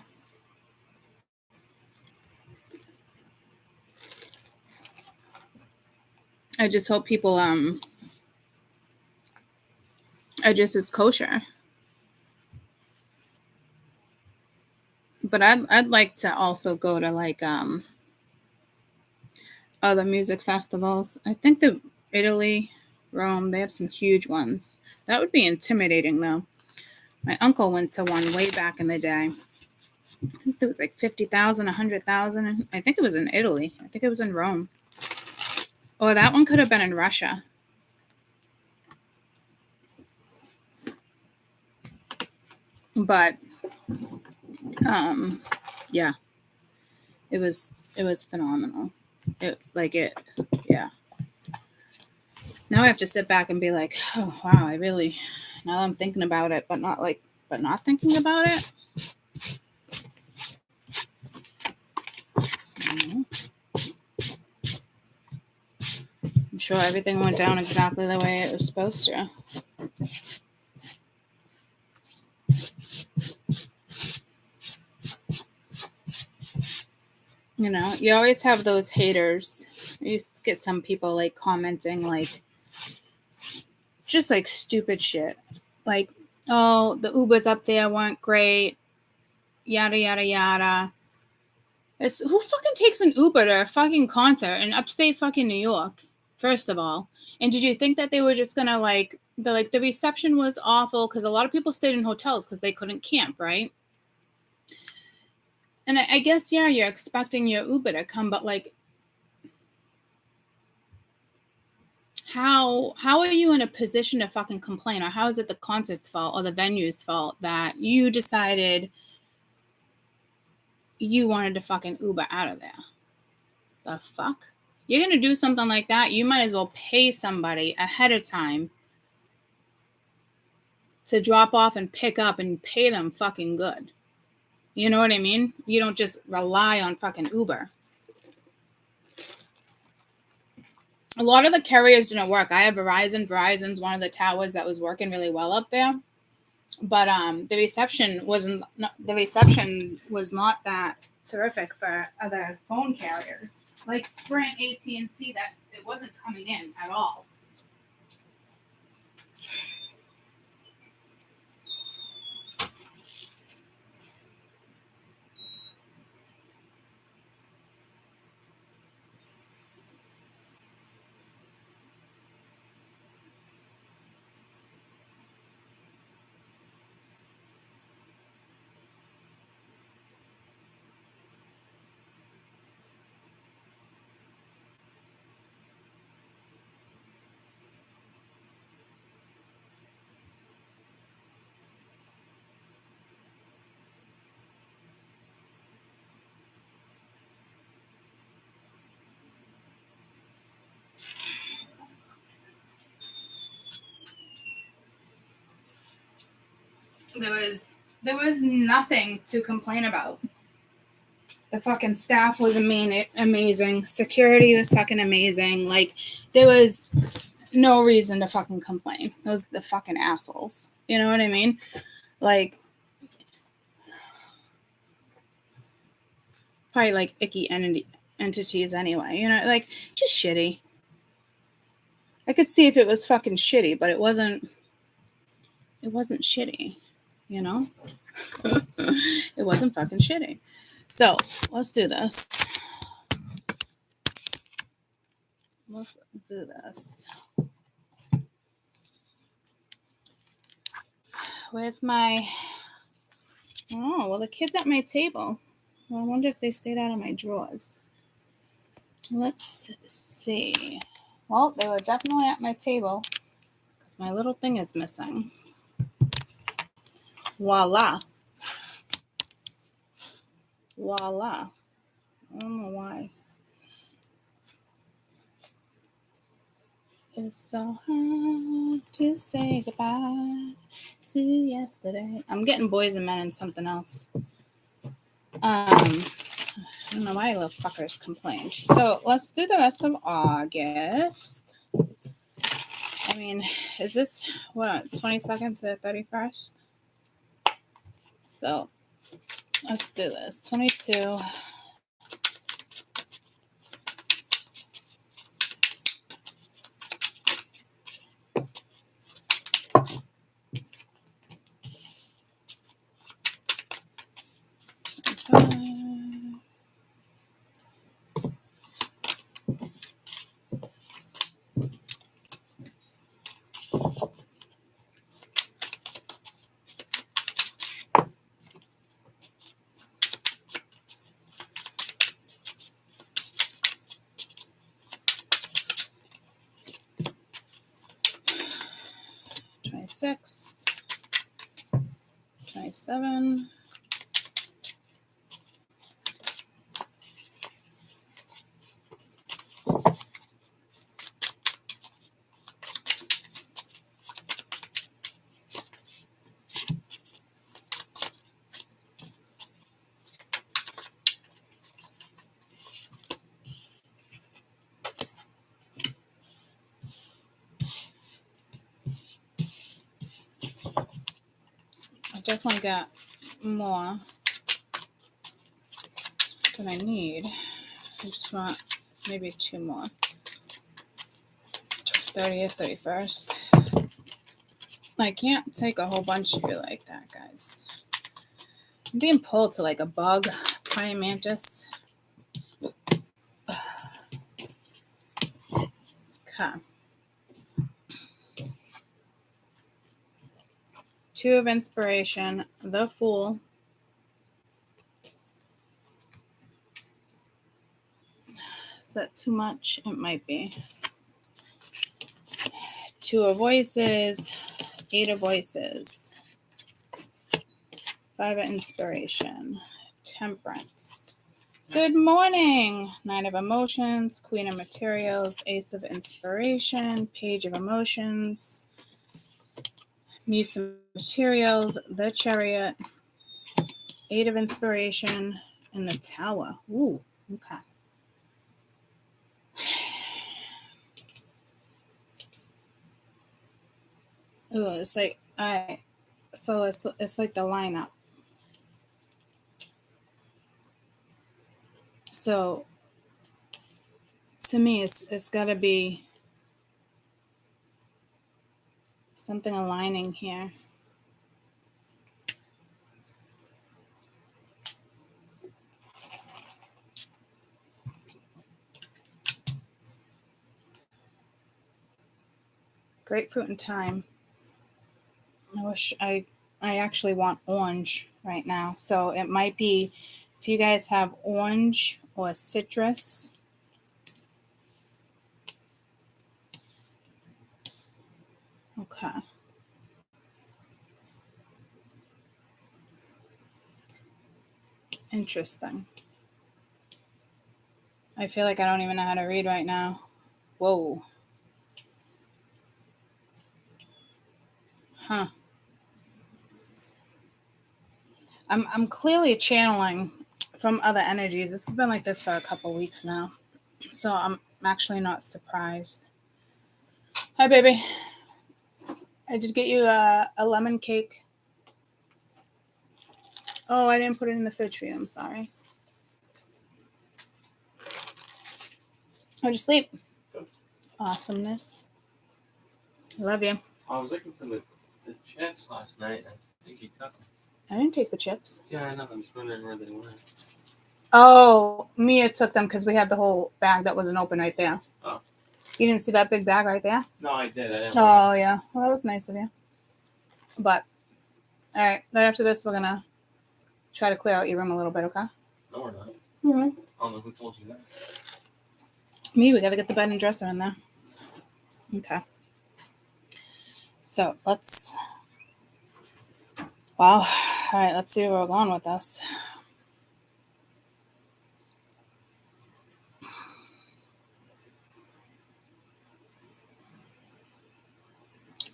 I just hope people are just as kosher. But I'd like to also go to like other music festivals. I think that Italy, Rome, they have some huge ones. That would be intimidating though. My uncle went to one way back in the day. I think it was like 50,000, 100,000. I think it was in Italy. I think it was in Rome. Or that one could have been in Russia. But yeah. It was phenomenal. Yeah. Now I have to sit back and be like, oh wow, now I'm thinking about it, but not thinking about it. I'm sure everything went down exactly the way it was supposed to. You always have those haters. You get some people like commenting like just like stupid shit. Like, oh, the Ubers up there weren't great, yada, yada, yada. Who fucking takes an Uber to a fucking concert in upstate fucking New York, first of all? And did you think that they were just gonna the reception was awful because a lot of people stayed in hotels because they couldn't camp, right? And I guess, yeah, you're expecting your Uber to come, but like, how are you in a position to fucking complain? Or how is it the concert's fault or the venue's fault that you decided you wanted to fucking Uber out of there? The fuck? You're gonna do something like that, you might as well pay somebody ahead of time to drop off and pick up and pay them fucking good. You know what I mean? You don't just rely on fucking Uber. A lot of the carriers didn't work. I have Verizon. Verizon's one of the towers that was working really well up there, but the reception was not that terrific for other phone carriers like Sprint, AT&T. That it wasn't coming in at all. There was nothing to complain about. The fucking staff was amazing. Security was fucking amazing. Like, there was no reason to fucking complain. Those the fucking assholes. You know what I mean? Like, probably like icky entities anyway. You know, like, just shitty. I could see if it was fucking shitty, but it wasn't shitty. You know? It wasn't fucking shitty. So, let's do this. Where's my... Oh, well, the kid's at my table. Well, I wonder if they stayed out of my drawers. Let's see. Well, they were definitely at my table because my little thing is missing. Voila. I don't know why. It's so hard to say goodbye to yesterday. I'm getting Boys and Men and something else. I don't know why little fuckers complained. So let's do the rest of August. I mean, is this, 22nd to the 31st? So let's do this. 22. Six, 27, definitely got more than I need. I just want maybe two more. 30th, 31st. I can't take a whole bunch of you like that, guys. I'm being pulled to like a bug, praying mantis. Okay. Two of inspiration, the Fool. Is that too much? It might be. Two of voices, eight of voices. Five of inspiration, temperance. Good morning. Nine of emotions, queen of materials, ace of inspiration, page of emotions, muse of materials, the chariot, eight of inspiration, and the tower. Ooh, okay. Ooh, it's like it's like the lineup. So to me, it's got to be something aligning here. Grapefruit and thyme. I wish I actually want orange right now. So it might be if you guys have orange or citrus. Okay. Interesting. I feel like I don't even know how to read right now. Whoa. Huh. I'm clearly channeling from other energies. This has been like this for a couple weeks now. So I'm actually not surprised. Hi, baby. I did get you a lemon cake. Oh, I didn't put it in the fridge for you. I'm sorry. How'd you sleep? Good. Awesomeness. Love you. I was looking for the chips last night. I think you took them. I didn't take the chips. Yeah, I know. I'm just wondering where they went. Oh, Mia took them because we had the whole bag that wasn't open right there. Oh. You didn't see that big bag right there? No, I did. I didn't. Oh, yeah. Well, that was nice of you. But, all right. Right after this, we're going to try to clear out your room a little bit, okay? No, we're not. Mm-hmm. I don't know who told you that. Me, we got to get the bed and dresser in there. Okay. So, let's... Wow. All right, let's see where we're going with this.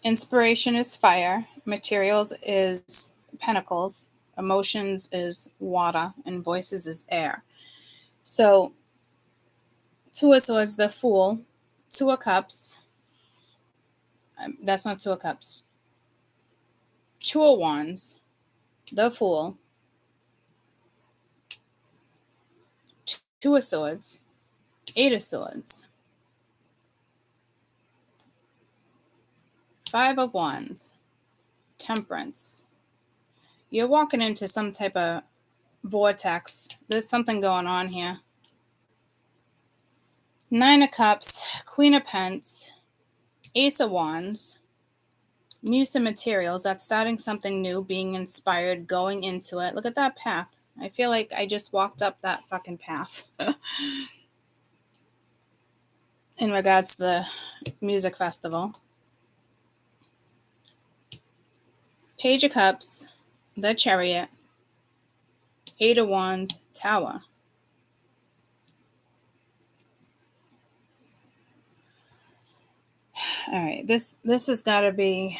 Inspiration is fire. Materials is pentacles. Emotions is water. And voices is air. So, Two of Swords, the Fool. Two of Cups. That's not Two of Cups. Two of Wands. The Fool. Two of Swords. Eight of Swords. Five of Wands. Temperance. You're walking into some type of vortex. There's something going on here. Nine of Cups. Queen of Pence. Ace of Wands. Muse of Materials. That's starting something new, being inspired, going into it. Look at that path. I feel like I just walked up that fucking path. In regards to the music festival. Page of Cups, the Chariot, Eight of Wands, Tower. All right, this has got to be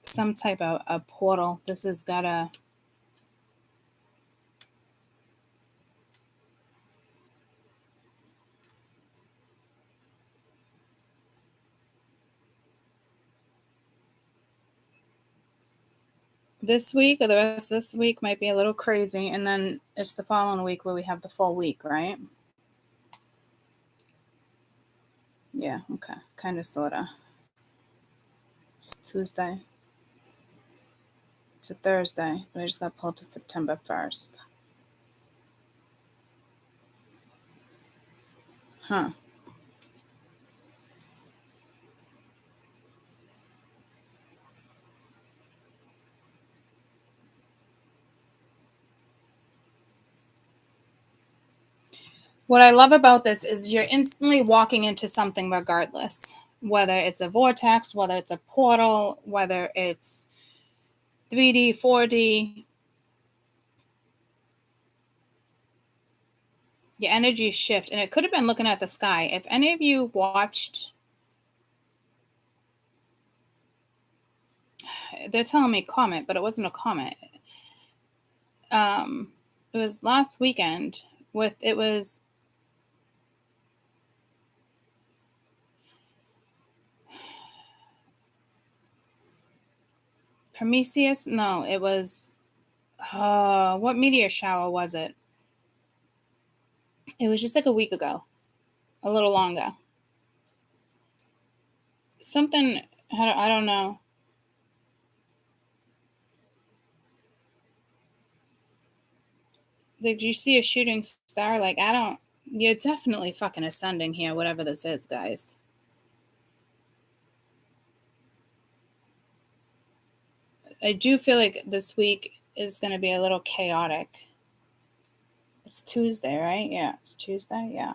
some type of a portal. This has got to... This week or the rest of this week might be a little crazy, and then it's the following week where we have the full week, right? Yeah, okay. Kind of, sort of. It's Tuesday. It's a Thursday, but I just got pulled to September 1st. Huh. What I love about this is you're instantly walking into something regardless, whether it's a vortex, whether it's a portal, whether it's 3D, 4D. Your energy shift, and it could have been looking at the sky. If any of you watched, they're telling me comment, but it wasn't a comment. It was last weekend it was Prometheus. No, it was what meteor shower was it? It was just like a week ago, a little longer. Something, I don't know. Did you see a shooting star? Like, you're definitely fucking ascending here, whatever this is, guys. I do feel like this week is going to be a little chaotic. It's Tuesday, right? Yeah, it's Tuesday. Yeah.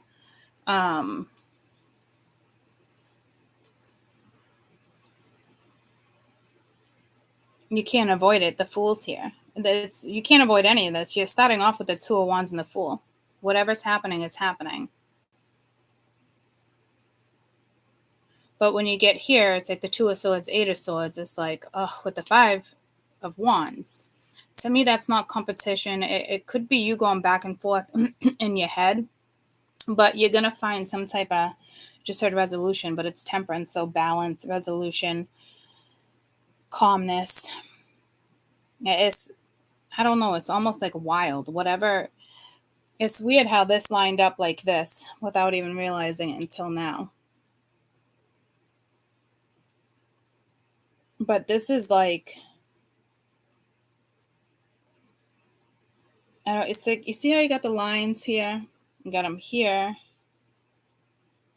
You can't avoid it. The Fool's here. You can't avoid any of this. You're starting off with the Two of Wands and the Fool. Whatever's happening is happening. But when you get here, it's like the Two of Swords, Eight of Swords. It's like, with the Five of Wands. To me, that's not competition. It could be you going back and forth in your head, but you're going to find some type of, just heard resolution, but it's temperance. So balance, resolution, calmness. I don't know. It's almost like wild, whatever. It's weird how this lined up like this without even realizing it until now. But this is like, it's like, you see how you got the lines here? You got them here.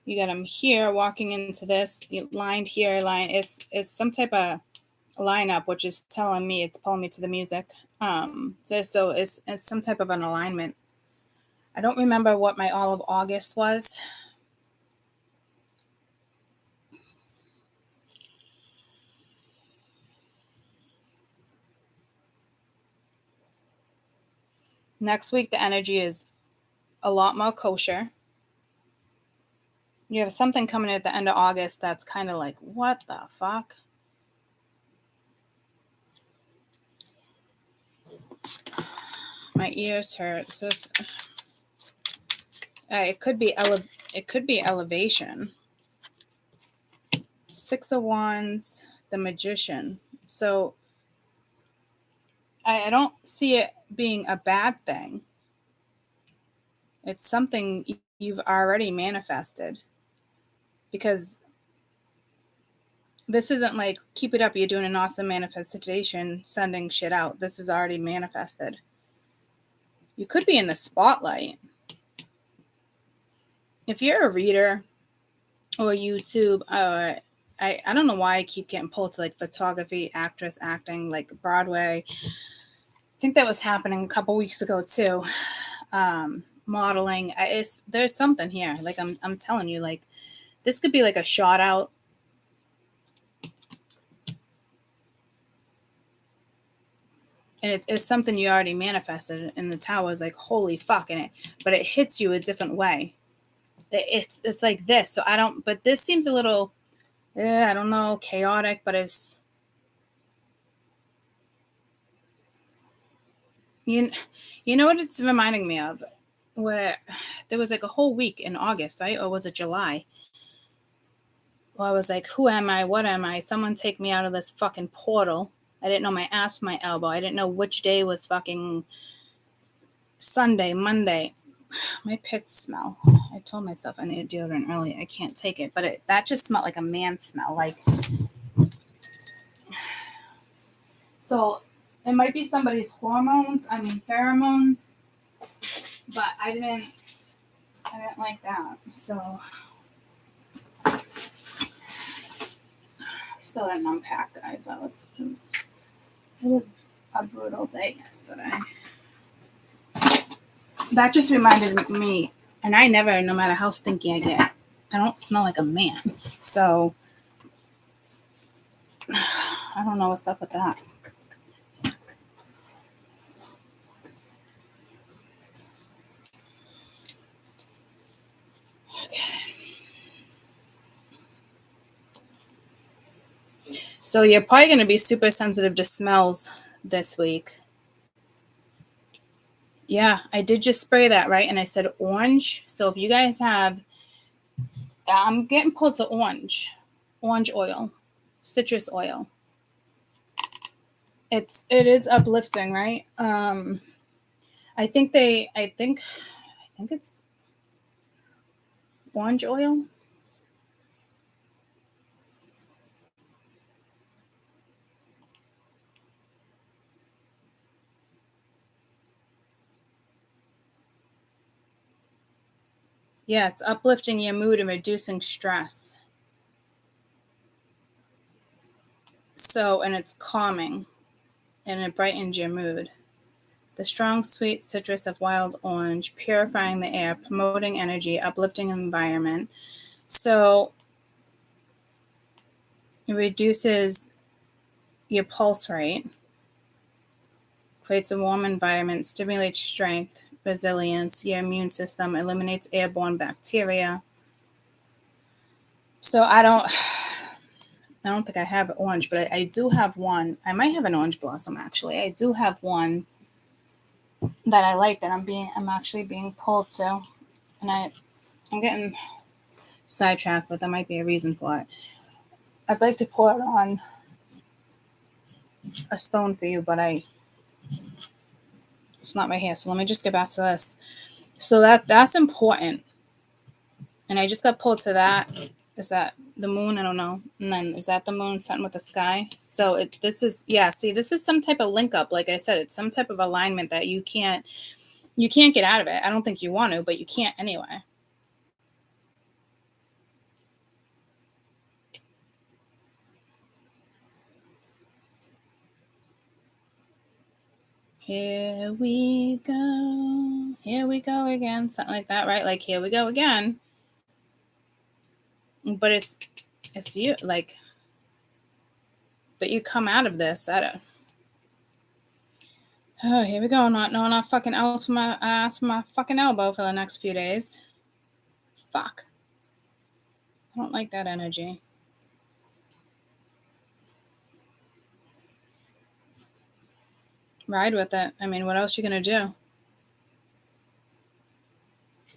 You got them here walking into this, lined here, line. It's some type of lineup, which is telling me, it's pulling me to the music. So it's some type of an alignment. I don't remember what my all of August was. Next week, the energy is a lot more kosher. You have something coming at the end of August that's kind of like, what the fuck? My ears hurt. So it could be elevation. Six of Wands, the Magician. So I don't see it being a bad thing. It's something you've already manifested. Because this isn't like, keep it up, you're doing an awesome manifestation, sending shit out. This is already manifested. You could be in the spotlight. If you're a reader or YouTube, I don't know why I keep getting pulled to like photography, actress, acting, like Broadway. I think that was happening a couple weeks ago too. Modeling. There's something here. Like I'm telling you, like this could be like a shot out. And it's something you already manifested, and the Tower is like, holy fuck, but it hits you a different way. It's like this. So but this seems a little, I don't know, chaotic, but it's, you know what it's reminding me of? Where there was like a whole week in August, right? Or was it July? Well, I was like, who am I? What am I? Someone take me out of this fucking portal. I didn't know my ass from my elbow. I didn't know which day was fucking Sunday, Monday. My pits smell. I told myself I needed deodorant early. I can't take it. But that just smelled like a man smell. Like, so It might be somebody's pheromones, but I didn't like that. So I still didn't unpack, guys. It was a brutal day yesterday. That just reminded me, and I never, no matter how stinky I get, I don't smell like a man. So I don't know what's up with that. So you're probably going to be super sensitive to smells this week. Yeah, I did just spray that, right? And I said orange. So if you guys have, I'm getting pulled to orange oil, citrus oil. It is uplifting, right? I think it's orange oil. Yeah, it's uplifting your mood and reducing stress. So, and it's calming and it brightens your mood. The strong, sweet citrus of wild orange, purifying the air, promoting energy, uplifting environment. So it reduces your pulse rate, creates a warm environment, stimulates strength, resilience, your immune system, eliminates airborne bacteria. So I don't think I have orange, but I do have one. I might have an orange blossom actually. I do have one that I like that I'm actually being pulled to, and I'm getting sidetracked, but there might be a reason for it. I'd like to pour it on a stone for you, but it's not right here. So let me just get back to this. So that's important. And I just got pulled to that. Is that the moon? I don't know. And then is that the moon something with the sky? So this is some type of link up. Like I said, it's some type of alignment that you can't get out of it. I don't think you want to, but you can't anyway. Here we go again, something like that, right? Like here we go again. But it's you, like, but you come out of this oh, here we go. Not knowing enough fucking else from my ass from my fucking elbow for the next few days. Fuck. I don't like that energy. Ride with it. I mean, what else you gonna do?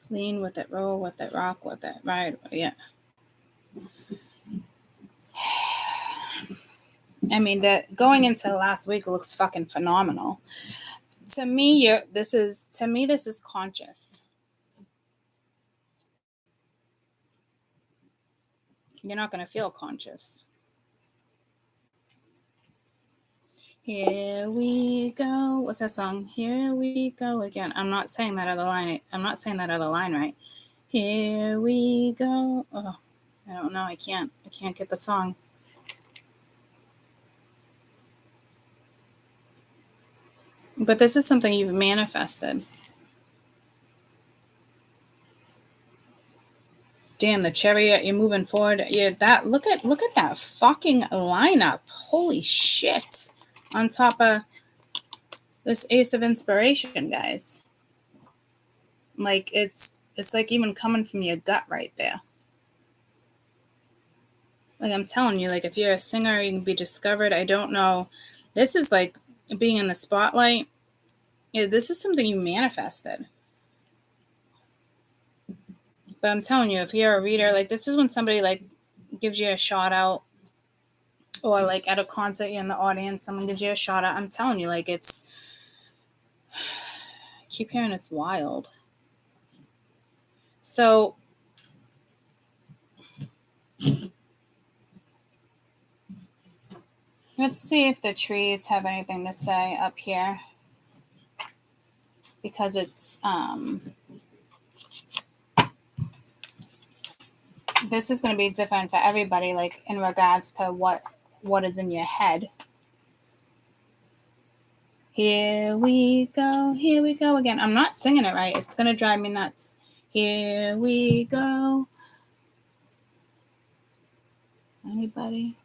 Lean with it, roll with it, rock with it, ride. Yeah. I mean, that going into last week looks fucking phenomenal. To me, this is conscious. You're not gonna feel conscious. Here we go. What's that song? Here we go again. I'm not saying that other line right. Here we go. Oh, I don't know. I can't get the song. But this is something you've manifested. Damn, the chariot, you're moving forward. Yeah, look at that fucking lineup. Holy shit. On top of this Ace of Inspiration, guys. Like it's like even coming from your gut right there. Like I'm telling you, like if you're a singer, you can be discovered. I don't know. This is like being in the spotlight. Yeah, this is something you manifested. But I'm telling you, if you're a reader, like this is when somebody like gives you a shout out, or like at a concert, you're in the audience, someone gives you a shout out. I'm telling you, like I keep hearing it's wild. So Let's see if the trees have anything to say up here. Because it's, this is going to be different for everybody, like in regards to what is in your head. Here we go again. I'm not singing it right. It's going to drive me nuts. Here we go. Anybody?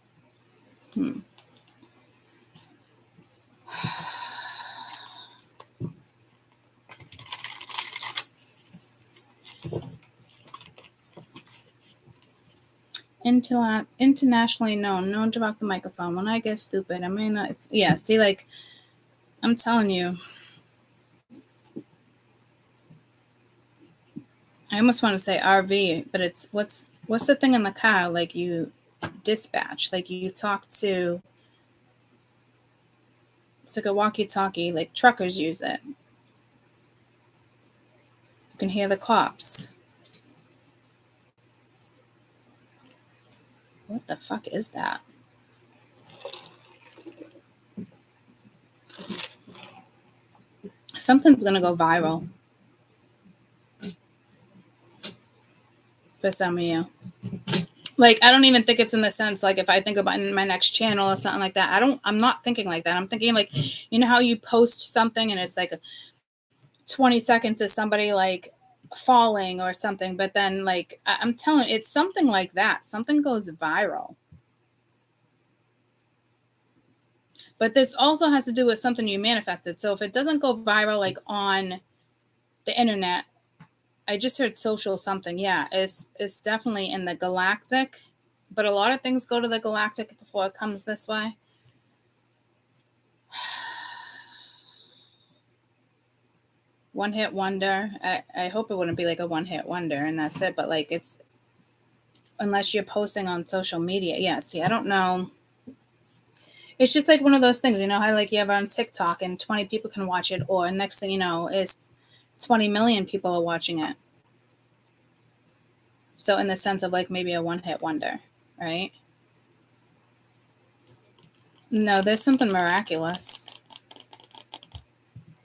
Internationally known. No, drop the microphone. When I get stupid, I mean, yeah. See, like, I'm telling you, I almost want to say RV, but it's what's the thing in the car? Like you dispatch, like you talk to. It's like a walkie-talkie. Like truckers use it. You can hear the cops. What the fuck is that? Something's gonna go viral for some of you. Like, I don't even think it's in the sense, like, if I think about in my next channel or something like that, I'm not thinking like that. I'm thinking like, you know how you post something and it's like 20 seconds of somebody like falling or something, but then like, I'm telling you, it's something like that. Something goes viral. But this also has to do with something you manifested. So if it doesn't go viral, like on the internet, I just heard social something. Yeah, it's definitely in the galactic, but a lot of things go to the galactic before it comes this way. One hit wonder. I hope it wouldn't be like a one hit wonder and that's it. But like it's, unless you're posting on social media. Yeah, see, I don't know. It's just like one of those things, you know, how like you have on TikTok and 20 people can watch it, or next thing you know, is 20 million people are watching it. So in the sense of like maybe a one hit wonder, right? No, there's something miraculous.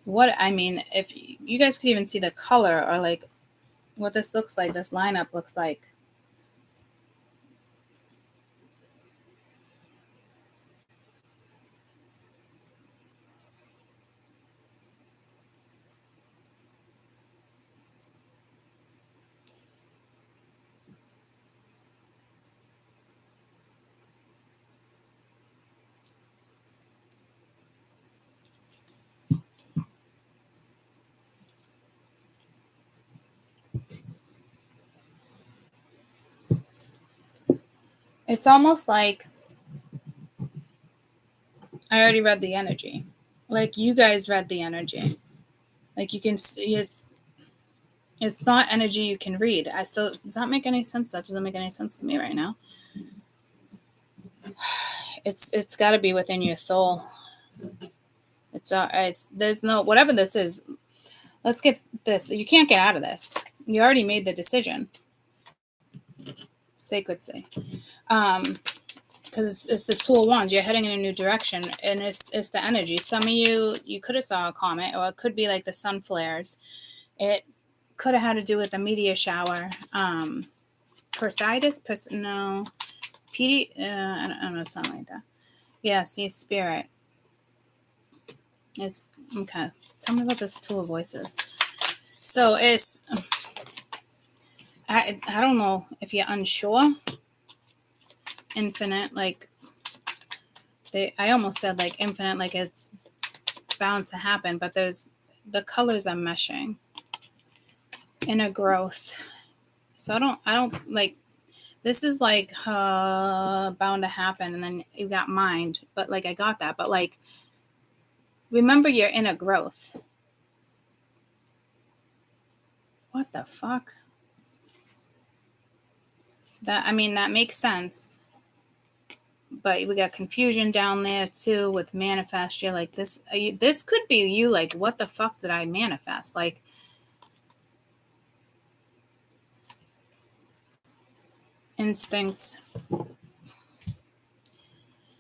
What, I mean, if you guys could even see the color or like what this looks like, this lineup looks like. It's almost like I already read the energy. Like you guys read the energy. Like you can see it's not energy you can read. So does that make any sense? That doesn't make any sense to me right now. It's got to be within your soul. It's there's no, whatever this is. Let's get this. You can't get out of this. You already made the decision. Sacred say. Because it's the Two of Wands. You're heading in a new direction, and it's the energy. Some of you could have saw a comet, or it could be like the sun flares. It could have had to do with the meteor shower. Persidus? No. I don't know, something like that. Yeah, see, spirit. It's okay. Tell me about this Two of Voices. So it's, I don't know if you're unsure. Infinite, like I almost said like infinite, like it's bound to happen, but there's the colors are meshing. Inner growth. So I don't like, this is like bound to happen, and then you got mind, but like I got that, but like remember your inner growth. What the fuck? That, I mean, that makes sense. But we got confusion down there too with manifest. You're like, this could be you, like, what the fuck did I manifest? Like, instinct.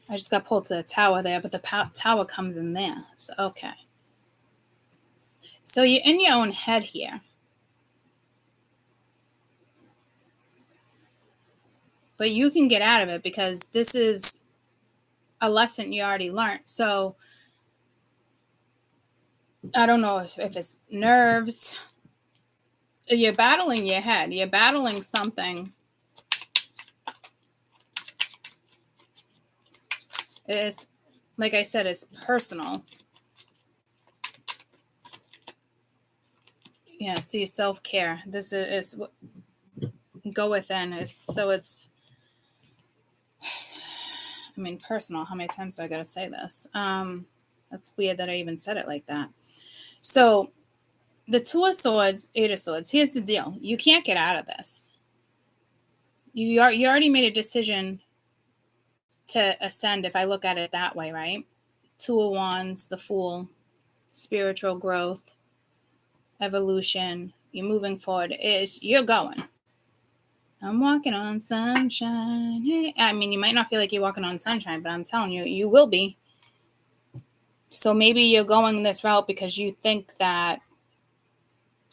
I just got pulled to the tower there, but the tower comes in there. So, okay. So you're in your own head here. But you can get out of it because this is a lesson you already learned. So I don't know if it's nerves. You're battling your head. You're battling something. It's, like I said, it's personal. Yeah, see, self-care. This is go within. So it's, I mean, personal. How many times do I got to say this? That's weird that I even said it like that. So the Two of Swords, Eight of Swords, here's the deal. You can't get out of this. You already made a decision to ascend, if I look at it that way, right? Two of Wands, the Fool, spiritual growth, evolution. You're moving forward. You're going. I'm walking on sunshine. Hey. I mean, you might not feel like you're walking on sunshine, but I'm telling you, you will be. So maybe you're going this route because you think that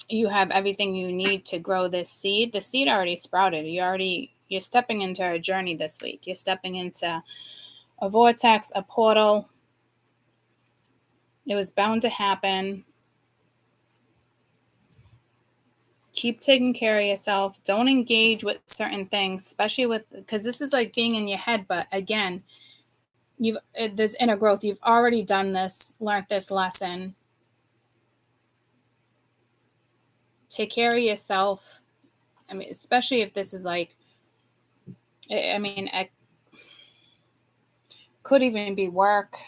you have everything you need to grow this seed. The seed already sprouted. You're stepping into a journey this week. You're stepping into a vortex, a portal. It was bound to happen. Keep taking care of yourself. Don't engage with certain things, especially because this is like being in your head. But again, there's inner growth. You've already done this, learned this lesson. Take care of yourself. I mean, especially if this is like, I mean, it could even be work.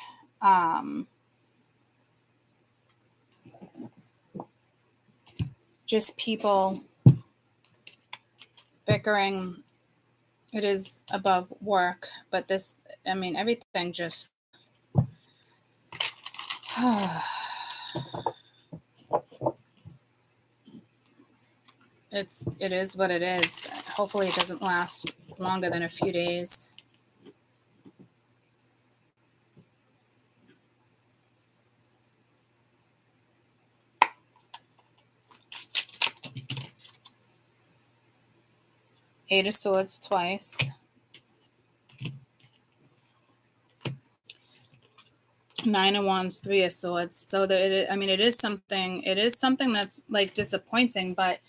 Just people bickering. It is above work, but this, I mean, everything just it is what it is. Hopefully it doesn't last longer than a few days. Eight of Swords twice. Nine of Wands, Three of Swords. So it is something that's like disappointing, but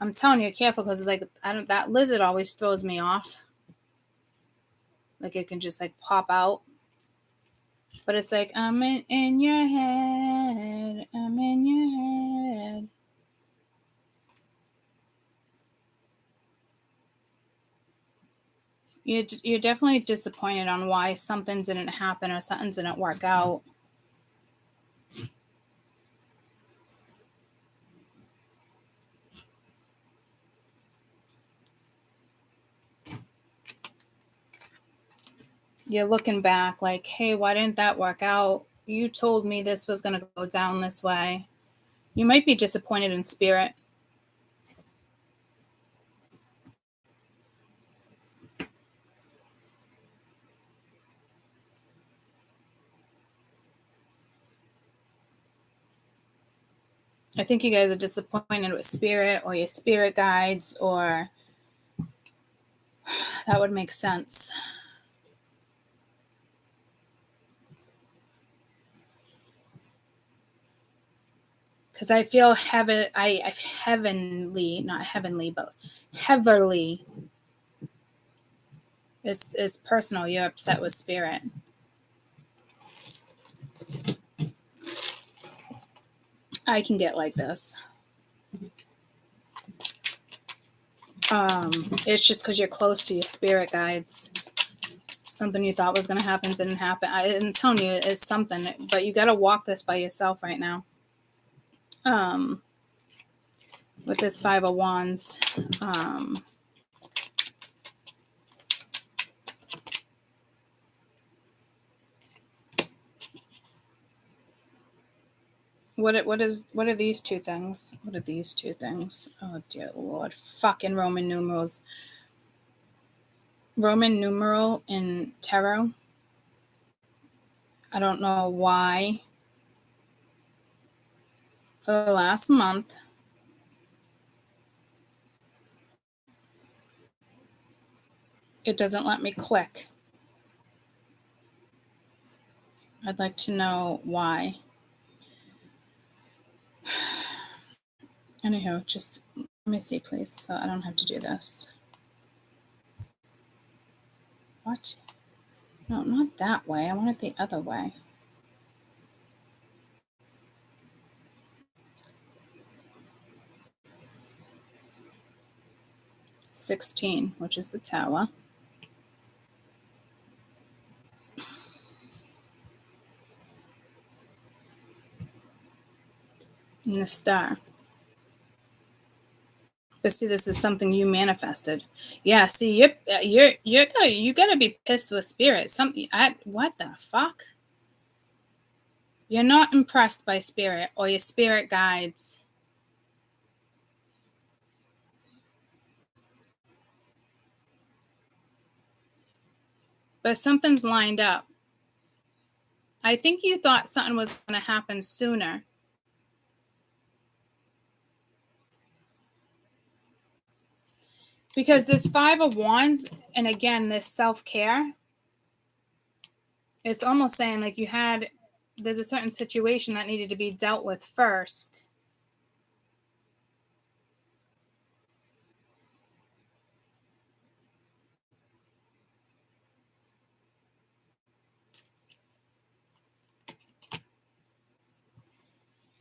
I'm telling you, careful, because it's like that lizard always throws me off. Like it can just like pop out. But it's like, I'm in your head. I'm in your head. You're definitely disappointed on why something didn't happen or something didn't work out. You're looking back like, hey, why didn't that work out? You told me this was going to go down this way. You might be disappointed in spirit. I think you guys are disappointed with spirit or your spirit guides, or that would make sense. Because I feel heavenly, not heavenly, but heavily is personal. You're upset with spirit. I can get like this. It's just because you're close to your spirit guides. Something you thought was going to happen didn't happen. I'm telling you, it's something, but you got to walk this by yourself right now. With this Five of Wands, what are these two things? What are these two things? Oh dear Lord, fucking Roman numerals. Roman numeral in tarot. I don't know why. For the last month, it doesn't let me click. I'd like to know why. Anyhow, just let me see, please, so I don't have to do this. What? No, not that way. I want it the other way. $16, which is the Tower. And the Star. But see, this is something you manifested. Yeah, see, you gotta be pissed with spirit. What the fuck? You're not impressed by spirit or your spirit guides. But something's lined up. I think you thought something was going to happen sooner. Because this 5 of Wands, and again, this self-care, it's almost saying like there's a certain situation that needed to be dealt with first.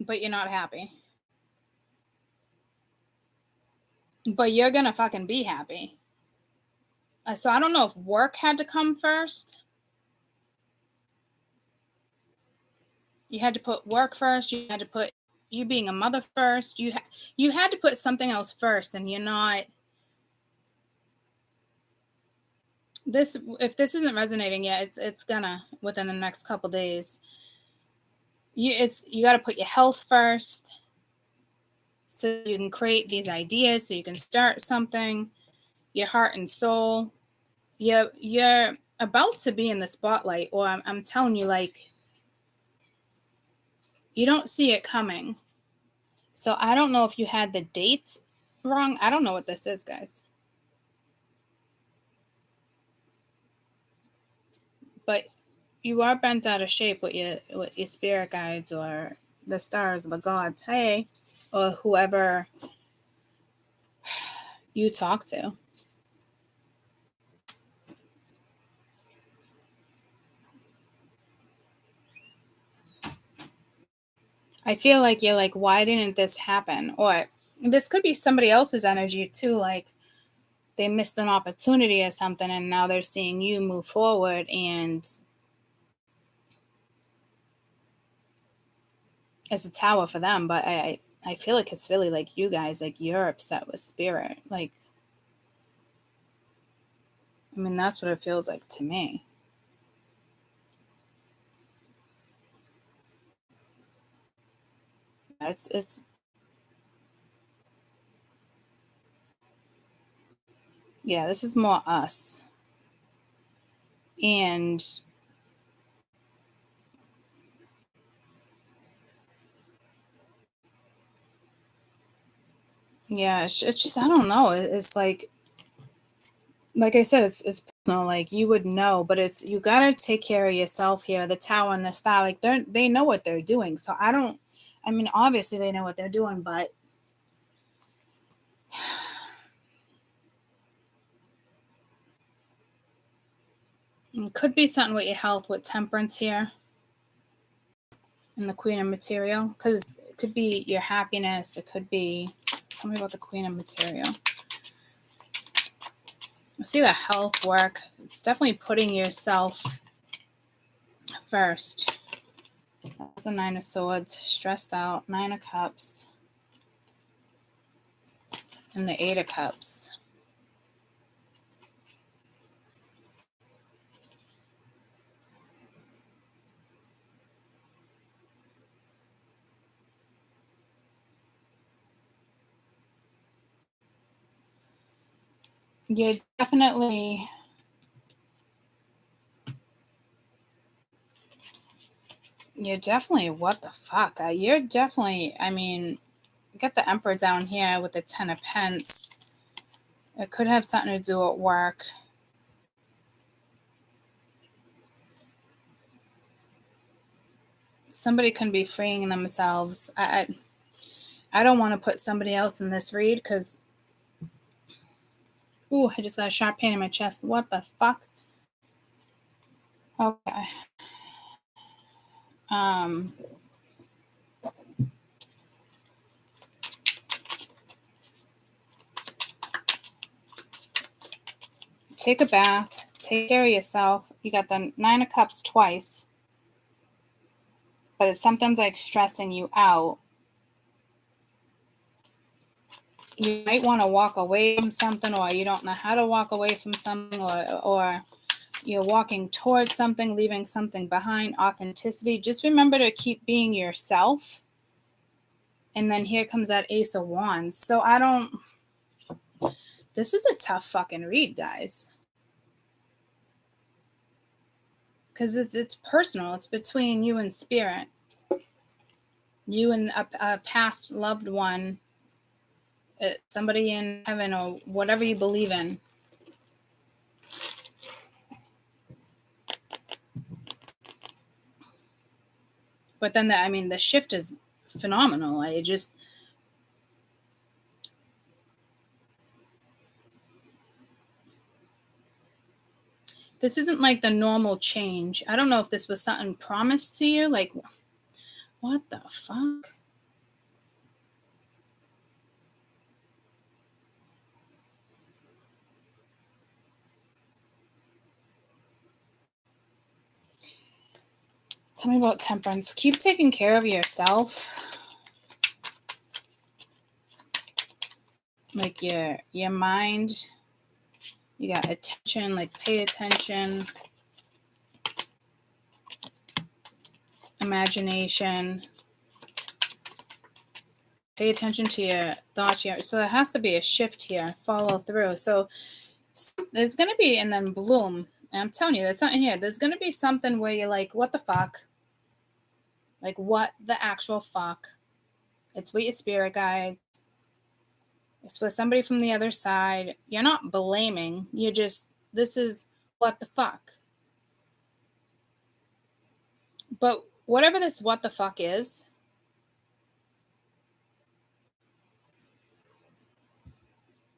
But you're not happy. But you're going to fucking be happy. So I don't know if work had to come first. You had to put work first. You had to put you being a mother first. You had to put something else first, and you're not. If this isn't resonating yet, it's gonna within the next couple days. You got to put your health first, so you can create these ideas, so you can start something. Your heart and soul. You're about to be in the spotlight, or I'm telling you, like, you don't see it coming. So I don't know if you had the dates wrong. I don't know what this is, guys. But you are bent out of shape with your spirit guides or the stars or the gods, hey, or whoever you talk to. I feel like you're like, why didn't this happen? Or this could be somebody else's energy too, like they missed an opportunity or something and now they're seeing you move forward, and it's a Tower for them. But I feel like it's really like you guys, like you're upset with spirit. Like, I mean, that's what it feels like to me. It's yeah, this is more us. And yeah, it's just, I don't know. It's like I said, it's personal. Like you would know, but you gotta take care of yourself here. The Tower and the Star, like they know what they're doing. So I mean, obviously they know what they're doing, but it could be something with your health, with Temperance here, and the Queen of Material, because it could be your happiness. It could be, tell me about the Queen of Material. I see the health work. It's definitely putting yourself first. That's the 9 of Swords, stressed out, 9 of Cups, and the 8 of Cups. You're definitely You're definitely, what the fuck? You're definitely, I mean, you got the Emperor down here with the 10 of Pence. It could have something to do at work. Somebody can be freeing themselves. I don't want to put somebody else in this read because, ooh, I just got a sharp pain in my chest. What the fuck? Okay. Take a bath. Take care of yourself. You got the 9 of Cups twice. But it's something's like stressing you out. You might want to walk away from something, or you don't know how to walk away from something, or you're walking towards something, leaving something behind. Authenticity. Just remember to keep being yourself. And then here comes that Ace of Wands. So this is a tough fucking read, guys. Because it's personal. It's between you and spirit. You and a past loved one. Somebody in heaven or whatever you believe in. But then, the shift is phenomenal. This isn't like the normal change. I don't know if this was something promised to you. Like, what the fuck? Tell me about Temperance. Keep taking care of yourself. Like your mind. You got attention, like pay attention. Imagination. Pay attention to your thoughts here. So there has to be a shift here. Follow through. So there's going to be, and then bloom. And I'm telling you, there's something here. There's going to be something where you're like, what the fuck? Like, what the actual fuck? It's with your spirit guides. It's with somebody from the other side. You're not blaming. You're just, this is what the fuck. But whatever this what the fuck is,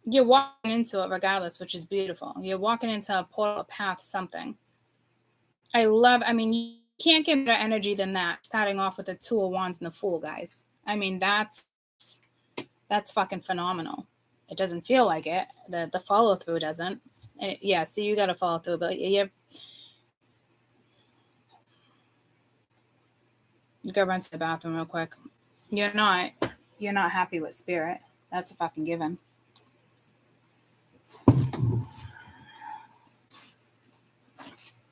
you're walking into it regardless, which is beautiful. You're walking into a portal, a path, something. You can't get better energy than that, starting off with the 2 of Wands and the Fool, guys. That's fucking phenomenal. It doesn't feel like it. The follow through doesn't. And so you got to follow through. But you go run to the bathroom real quick. You're not happy with spirit. That's a fucking given.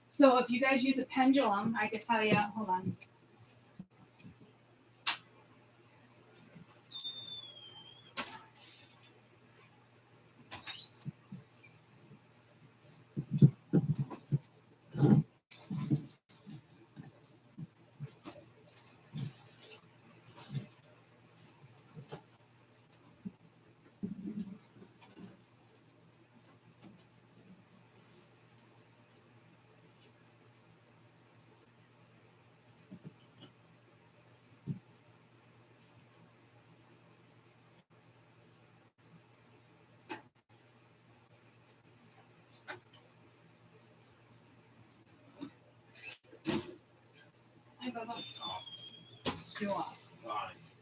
So if you guys use a pendulum, I could tell you, hold on.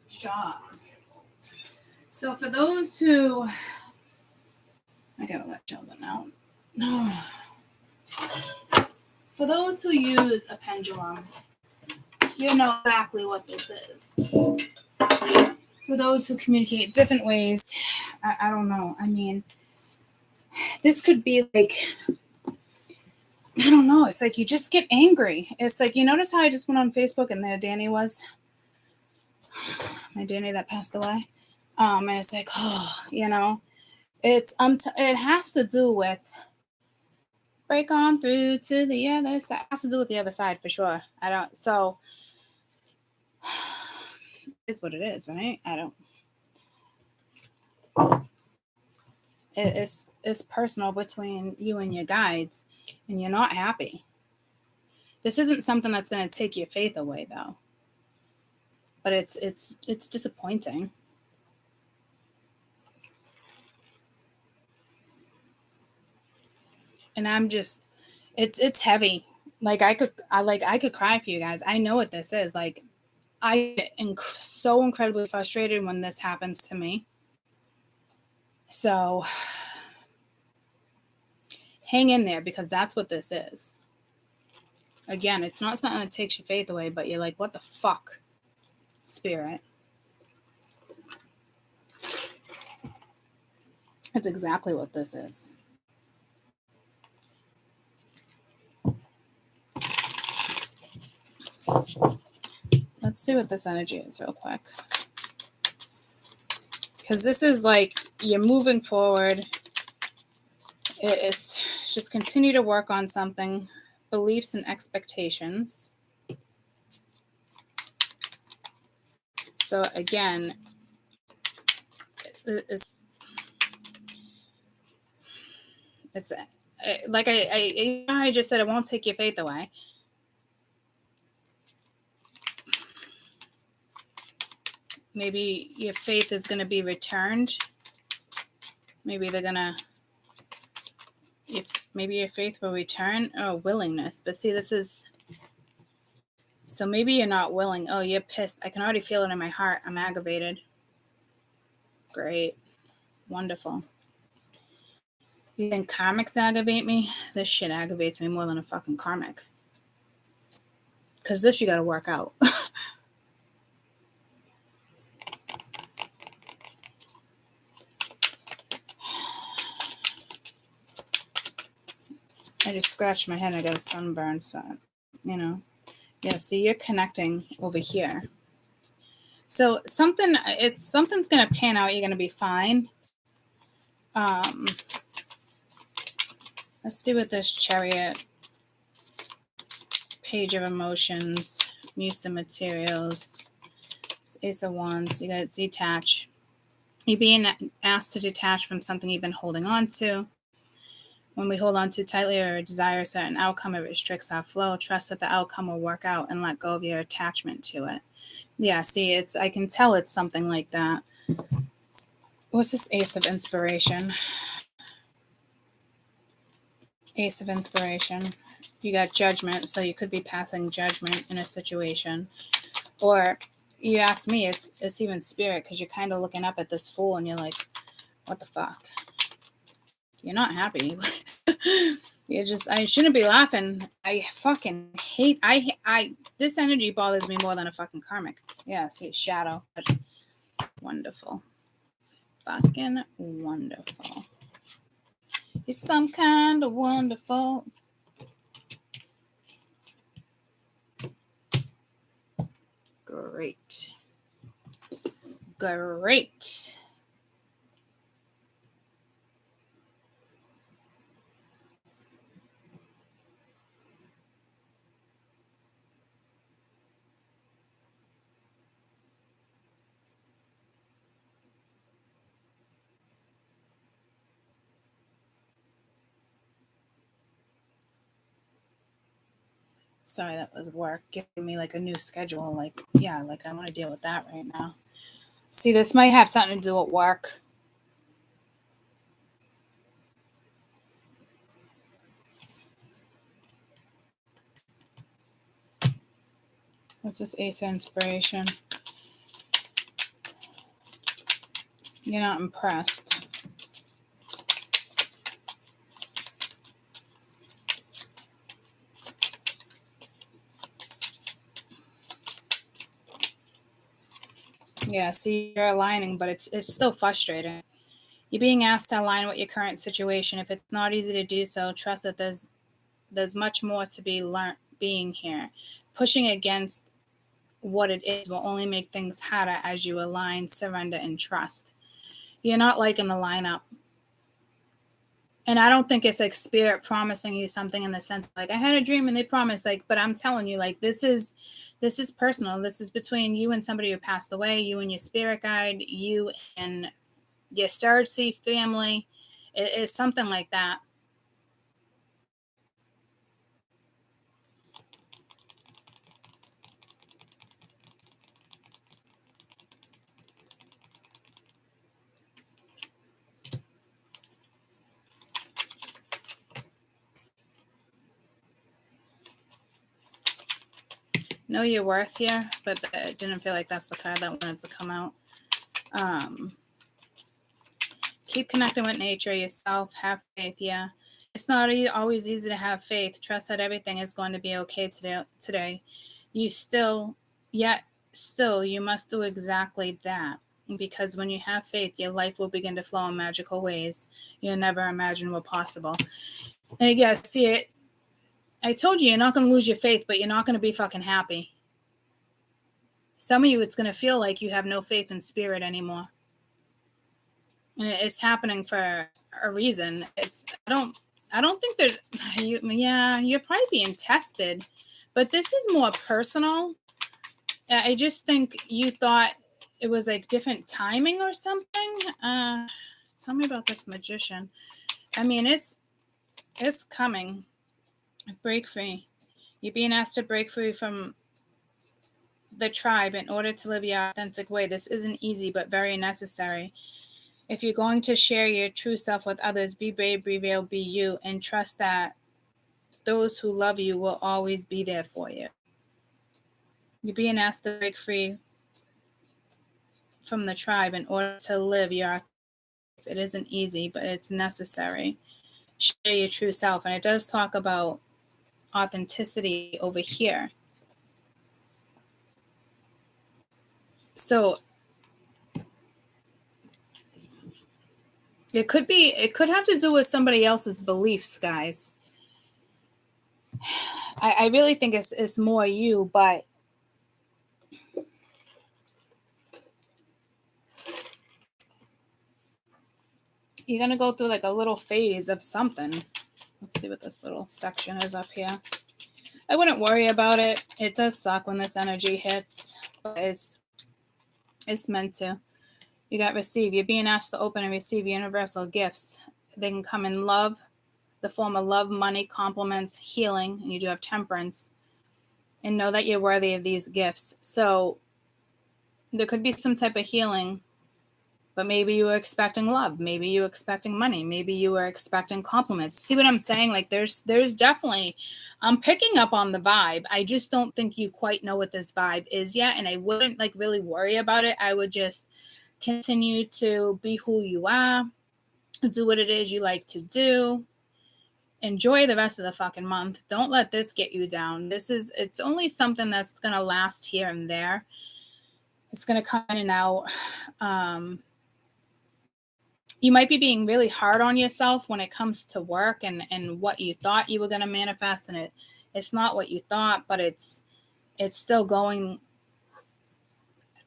Sure. So for those who, I gotta let Sheldon out. No. For those who use a pendulum, you know exactly what this is. For those who communicate different ways, I don't know. This could be like, I don't know. It's like you just get angry. It's like, you notice how I just went on Facebook and there Danny was? My Danny that passed away. And it's like, it has to do with break on through to the other side. It has to do with the other side for sure. It's what it is, right? It's personal between you and your guides, and you're not happy. This isn't something that's going to take your faith away, though. But it's disappointing. And I'm just, it's heavy. Like I could cry for you guys. I know what this is. Like I get so incredibly frustrated when this happens to me. So hang in there, because that's what this is. Again, it's not something that takes your faith away, but you're like, what the fuck, Spirit? That's exactly what this is. Let's see what this energy is real quick. Because this is like you're moving forward. It is just continue to work on something, beliefs and expectations. So again, it's like I just said, it won't take your faith away. Maybe your faith is going to be returned. Maybe they're going to, maybe your faith will return. Oh, willingness. But see, this is, so maybe you're not willing. Oh, you're pissed. I can already feel it in my heart. I'm aggravated. Great. Wonderful. You think karmics aggravate me? This shit aggravates me more than a fucking karmic. Because this you got to work out. I just scratched my head and I got a sunburn, so, you know. Yeah, so you're connecting over here. So something's going to pan out. You're going to be fine. Let's see what this Chariot, Page of Emotions, Muse of Materials, Ace of Wands. You got to detach. You're being asked to detach from something you've been holding on to. When we hold on too tightly or desire a certain outcome, it restricts our flow. Trust that the outcome will work out and let go of your attachment to it. Yeah, see, I can tell it's something like that. What's this Ace of Inspiration? Ace of Inspiration. You got Judgment, so you could be passing judgment in a situation. Or you ask me, it's even Spirit, because you're kind of looking up at this Fool and you're like, what the fuck? You're not happy. You're just, I shouldn't be laughing. I fucking hate, this energy bothers me more than a fucking karmic. Yeah, see, shadow. Wonderful. Fucking wonderful. You're some kind of wonderful. Great. Great. Sorry, that was work giving me like a new schedule. Like, yeah, like I want to deal with that right now. See, this might have something to do with work. What's this Ace of Inspiration? You're not impressed. Yeah, see, you're aligning, but it's still frustrating. You're being asked to align with your current situation. If it's not easy to do so, trust that there's much more to be learned being here. Pushing against what it is will only make things harder as you align, surrender, and trust. You're not liking the lineup. And I don't think it's like Spirit promising you something in the sense like, I had a dream and they promised, like, but I'm telling you, like, this is This is personal. This is between you and somebody who passed away, you and your spirit guide, you and your star seed family. It is something like that. Know your worth here, but it didn't feel like that's the card that wanted to come out. Keep connecting with nature, yourself, have faith. Yeah, it's not always easy to have faith. Trust that everything is going to be okay today. You still you must do exactly that, because when you have faith, your life will begin to flow in magical ways you'll never imagine were possible. And yeah, see it. I told you, you're not going to lose your faith, but you're not going to be fucking happy. Some of you, it's going to feel like you have no faith in spirit anymore. And it's happening for a reason. I don't think that you're probably being tested, but this is more personal. I just think you thought it was like different timing or something. Tell me about this magician. I mean, it's coming. Break free. You're being asked to break free from the tribe in order to live your authentic way. This isn't easy, but very necessary. If you're going to share your true self with others, be brave, be real, be you, and trust that those who love you will always be there for you. You're being asked to break free from the tribe in order to live your life. It isn't easy, but it's necessary. Share your true self. And it does talk about authenticity over here. So it could have to do with somebody else's beliefs, guys. I really think it's more you, but you're going to go through like a little phase of something. Let's see what this little section is up here. I wouldn't worry about it. It does suck when this energy hits, but it's meant to. You got receive. You're being asked to open and receive universal gifts. They can come in love, the form of love, money, compliments, healing, and you do have temperance. And know that you're worthy of these gifts. So there could be some type of healing, but maybe you were expecting love. Maybe you were expecting money. Maybe you were expecting compliments. See what I'm saying? Like there's definitely, I'm picking up on the vibe. I just don't think you quite know what this vibe is yet. And I wouldn't like really worry about it. I would just continue to be who you are, do what it is you like to do. Enjoy the rest of the fucking month. Don't let this get you down. It's only something that's going to last here and there. It's going to come in and out. You might be being really hard on yourself when it comes to work and what you thought you were going to manifest, and it's not what you thought, but it's still going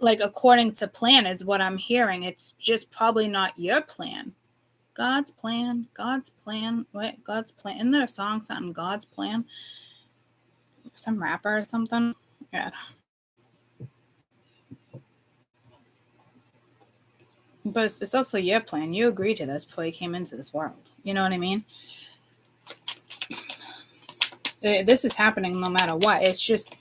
like according to plan is what I'm hearing. It's just probably not your plan. God's plan. What? God's plan. Isn't there a song, something, God's plan? Some rapper or something? Yeah. But it's also your plan. You agreed to this before you came into this world. You know what I mean? This is happening no matter what. It's just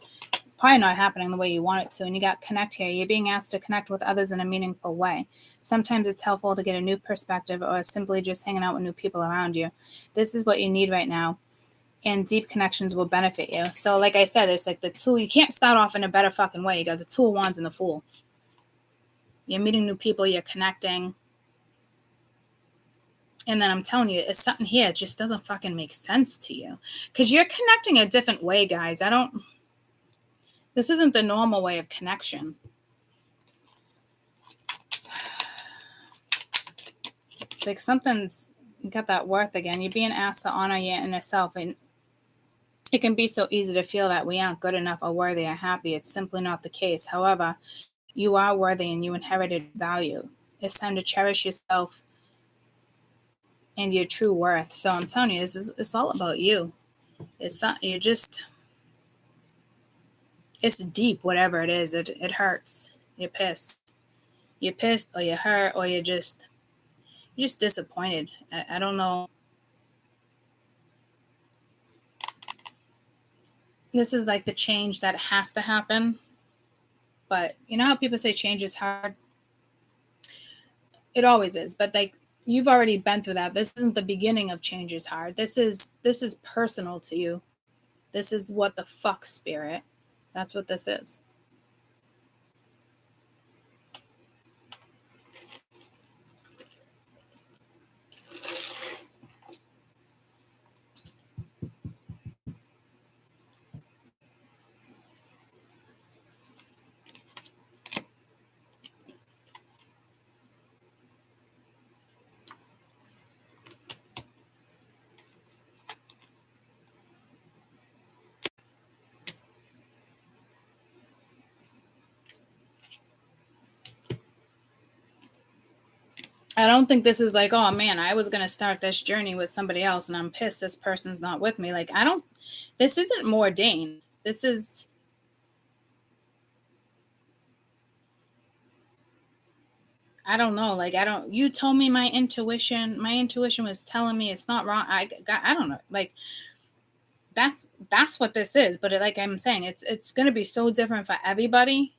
probably not happening the way you want it to. And you got connect here. You're being asked to connect with others in a meaningful way. Sometimes it's helpful to get a new perspective or simply just hanging out with new people around you. This is what you need right now. And deep connections will benefit you. So like I said, it's like the two. You can't start off in a better fucking way. You got the Two of Wands and the Fool. You're meeting new people. You're connecting. And then I'm telling you, it's something here. It just doesn't fucking make sense to you. Because you're connecting a different way, guys. This isn't the normal way of connection. It's like something's, you got that worth again. You're being asked to honor your inner self. And it can be so easy to feel that we aren't good enough or worthy or happy. It's simply not the case. However, you are worthy and you inherited value. It's time to cherish yourself and your true worth. So I'm telling you, it's all about you. You're just, It's deep, whatever it is. It hurts. You're pissed. You're pissed, or you're hurt, or you're just disappointed. I don't know. This is like the change that has to happen. But you know how people say change is hard? It always is. But like, you've already been through that. This isn't the beginning of change is hard. This is personal to you. This is what the fuck, spirit. That's what this is. I don't think this is like, oh man, I was going to start this journey with somebody else and I'm pissed this person's not with me. Like, this isn't more ordained. This is, I don't know. Like, you told me my intuition was telling me it's not wrong. I don't know. Like, that's what this is. But like I'm saying, it's going to be so different for everybody.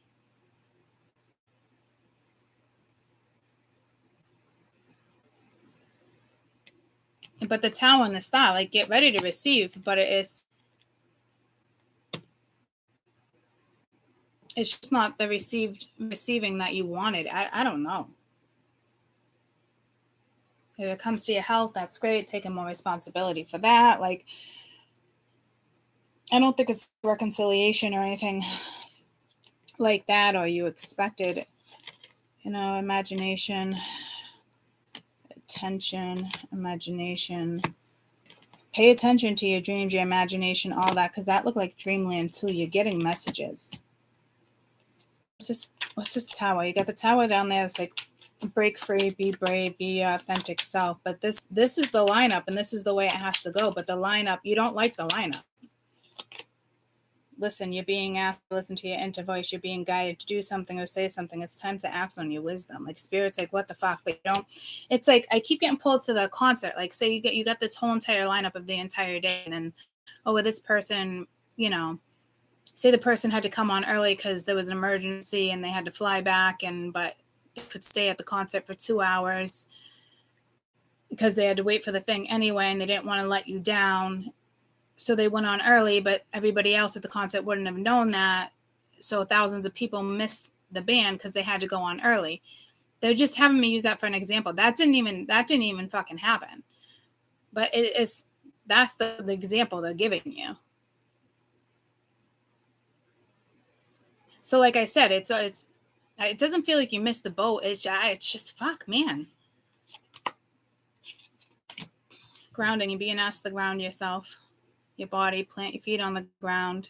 But the Tower and the Star, like, get ready to receive, but it's just not the receiving that you wanted. I don't know. If it comes to your health, that's great. Taking more responsibility for that. Like, I don't think it's reconciliation or anything like that, or you expected, imagination, attention, imagination. Pay attention to your dreams, your imagination, all that, because that looked like dreamland too. You're getting messages. What's this Tower? You got the Tower down there. It's like, break free, be brave, be your authentic self. But this is the lineup, and this is the way it has to go. But the lineup, you don't like the lineup. Listen, you're being asked to listen to your inner voice. You're being guided to do something or say something. It's time to act on your wisdom. Like, spirit's like, what the fuck? But you don't. It's like, I keep getting pulled to the concert. Like, say you got this whole entire lineup of the entire day, and then, with this person, say the person had to come on early because there was an emergency and they had to fly back, but they could stay at the concert for 2 hours because they had to wait for the thing anyway, and they didn't want to let you down. So they went on early, but everybody else at the concert wouldn't have known that. So thousands of people missed the band because they had to go on early. They're just having me use that for an example. That didn't even fucking happen. But that's the example they're giving you. So like I said, it doesn't feel like you missed the boat. It's just fuck, man. Grounding, and being asked to ground yourself. Your body, plant your feet on the ground.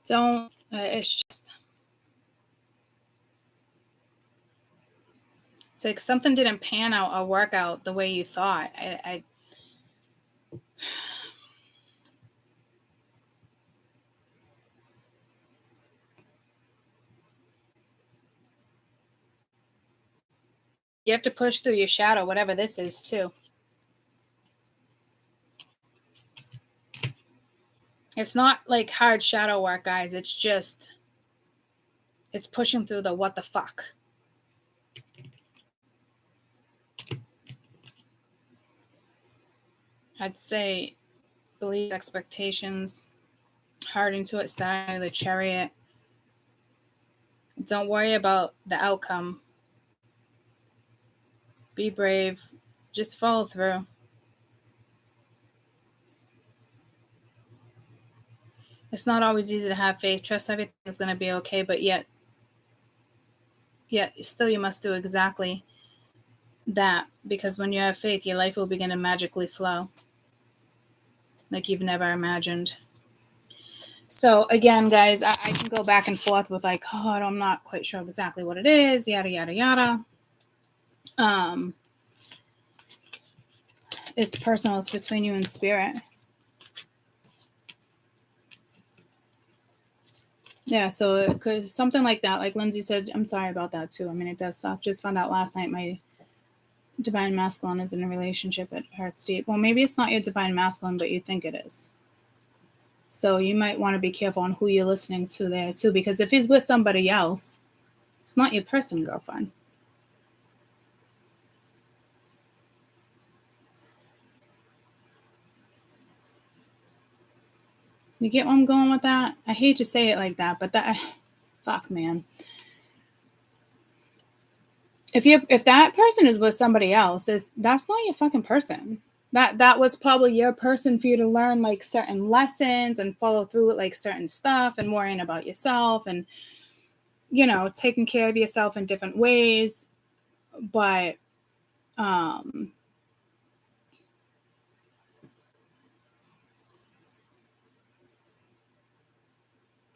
Don't, it's like something didn't pan out or work out the way you thought. You have to push through your shadow, whatever this is, too. It's not like hard shadow work, guys. It's pushing through the what the fuck. I'd say believe expectations, hard into it, starting the Chariot. Don't worry about the outcome. Be brave. Just follow through. It's not always easy to have faith. Trust everything is going to be okay, but yet still you must do exactly that, because when you have faith, your life will begin to magically flow like you've never imagined. So again, guys, I can go back and forth with like, oh, I'm not quite sure exactly what it is, yada, yada, yada. It's personal. It's between you and spirit. Yeah, so it could something like that. Like Lindsay said, I'm sorry about that too. I mean, it does suck. Just found out last night my divine masculine is in a relationship. It hurts deep. Well, maybe it's not your divine masculine, but you think it is. So you might want to be careful on who you're listening to there too, because if he's with somebody else, it's not your person, girlfriend. You get where I'm going with that? I hate to say it like that, but that, fuck, man. If that person is with somebody else, that's not your fucking person. That was probably your person for you to learn like certain lessons and follow through with like certain stuff and worrying about yourself and, you know, taking care of yourself in different ways. But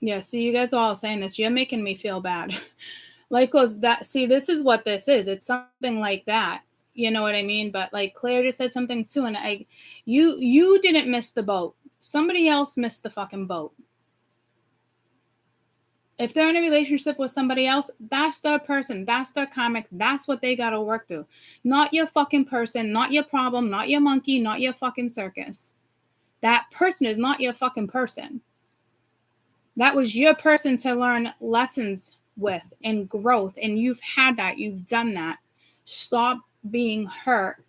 yeah, see, you guys are all saying this. You're making me feel bad. Life goes that. See, this is what this is. It's something like that. You know what I mean? But like Claire just said something too, and you didn't miss the boat. Somebody else missed the fucking boat. If they're in a relationship with somebody else, that's their person. That's their karmic. That's what they got to work through. Not your fucking person, not your problem, not your monkey, not your fucking circus. That person is not your fucking person. That was your person to learn lessons with and growth. And you've had that. You've done that. Stop being hurt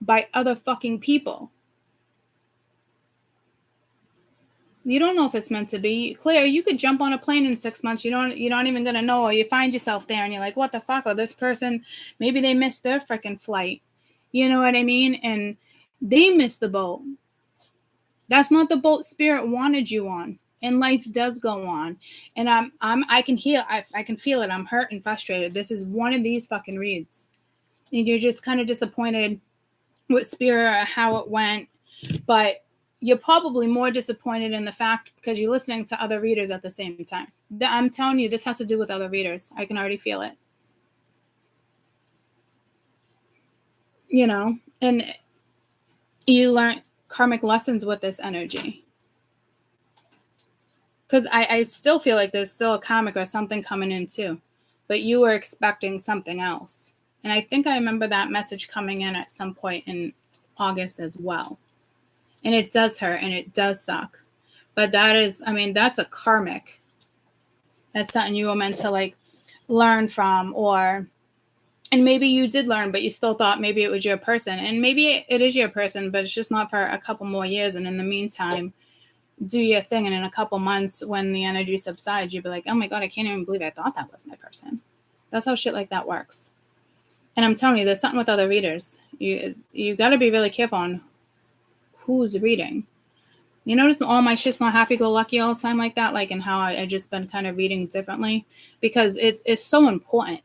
by other fucking people. You don't know if it's meant to be. Claire, you could jump on a plane in 6 months. You're not even gonna know, or you find yourself there and you're like, what the fuck? Or this person, maybe they missed their freaking flight. You know what I mean? And they missed the boat. That's not the boat spirit wanted you on. And life does go on. And I can feel it. I'm hurt and frustrated. This is one of these fucking reads. And you're just kind of disappointed with spirit or how it went. But you're probably more disappointed in the fact because you're listening to other readers at the same time. I'm telling you, this has to do with other readers. I can already feel it. You know, and you learn karmic lessons with this energy. Because I still feel like there's still a karmic or something coming in too. But you were expecting something else. And I think I remember that message coming in at some point in August as well. And it does hurt and it does suck. But that is, I mean, that's a karmic. That's something you were meant to like learn from, or, and maybe you did learn, but you still thought maybe it was your person. And maybe it is your person, but it's just not for a couple more years. And in the meantime, do your thing. And in a couple months, when the energy subsides, you'll be like, oh my God, I can't even believe I thought that was my person. That's how shit like that works. And I'm telling you, there's something with other readers. You got to be really careful on who's reading. You notice all my shit's not happy-go-lucky all the time like that, like, and how I just been kind of reading differently because it's so important.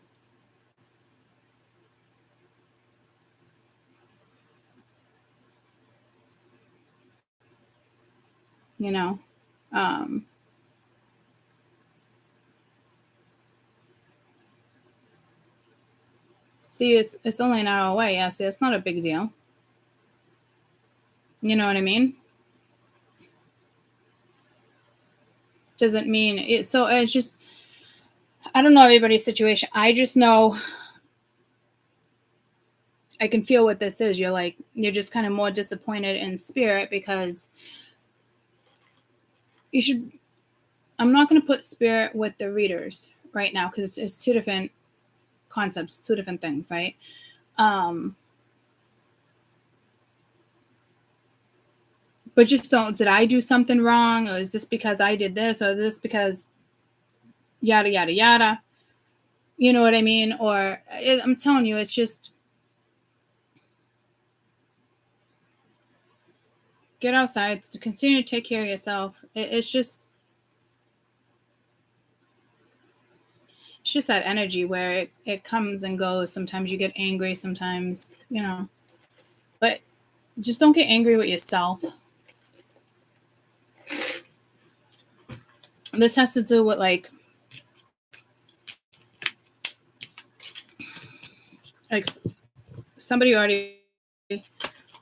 You know, see, it's only an hour away. Yeah, see, it's not a big deal. You know what I mean? Doesn't mean it. So it's just, I don't know everybody's situation. I just know I can feel what this is. You're just kind of more disappointed in spirit because you should, I'm not going to put spirit with the readers right now because it's two different concepts, two different things, right? But just don't, did I do something wrong? Or is this because I did this? Or is this because yada, yada, yada? You know what I mean? Or I'm telling you, it's just get outside, to continue to take care of yourself. It's just that energy where it comes and goes. Sometimes you get angry, sometimes, you know, but just don't get angry with yourself. This has to do with like somebody already,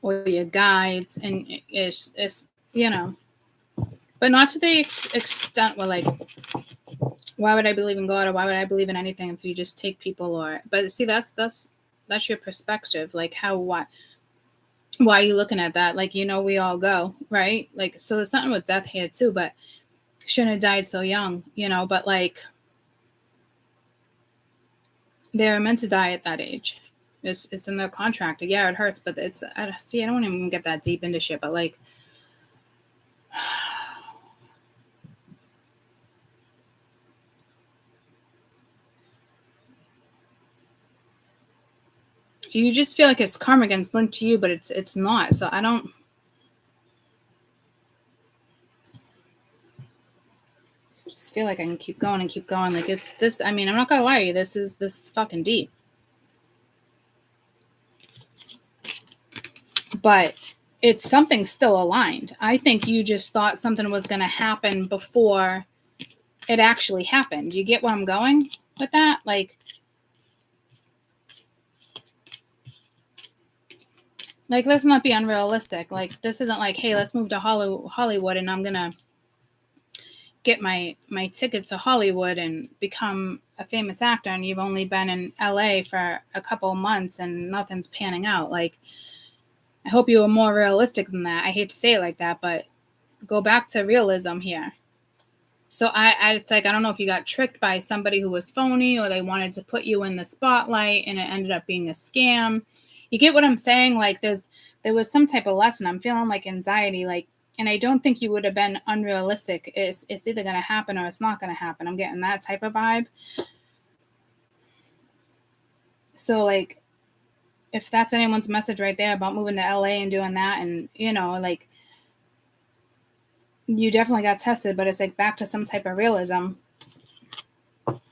or your guides, and it's but not to the extent where like, why would I believe in God, or why would I believe in anything if you just take people, or but see, that's your perspective. Like why are you looking at that? Like, we all go, right? Like, so there's something with death here too, but shouldn't have died so young, but like they're meant to die at that age. It's in their contract. Yeah, it hurts, but I don't even get that deep into shit, but like you just feel like it's karma against linked to you, but it's not. So I just feel like I can keep going and keep going. Like it's this. I mean, I'm not gonna lie to you. This is fucking deep. But it's something still aligned. I think you just thought something was gonna happen before it actually happened. You get where I'm going with that? Like let's not be unrealistic. Like, this isn't like, hey, let's move to Hollywood and I'm gonna get my ticket to Hollywood and become a famous actor, and you've only been in LA for a couple of months and nothing's panning out. Like, I hope you were more realistic than that. I hate to say it like that, but go back to realism here. So it's like, I don't know if you got tricked by somebody who was phony, or they wanted to put you in the spotlight and it ended up being a scam. You get what I'm saying? Like, there was some type of lesson. I'm feeling like anxiety, like, and I don't think you would have been unrealistic. It's either going to happen or it's not going to happen. I'm getting that type of vibe. So like, if that's anyone's message right there about moving to LA and doing that, and like, you definitely got tested, but it's like back to some type of realism,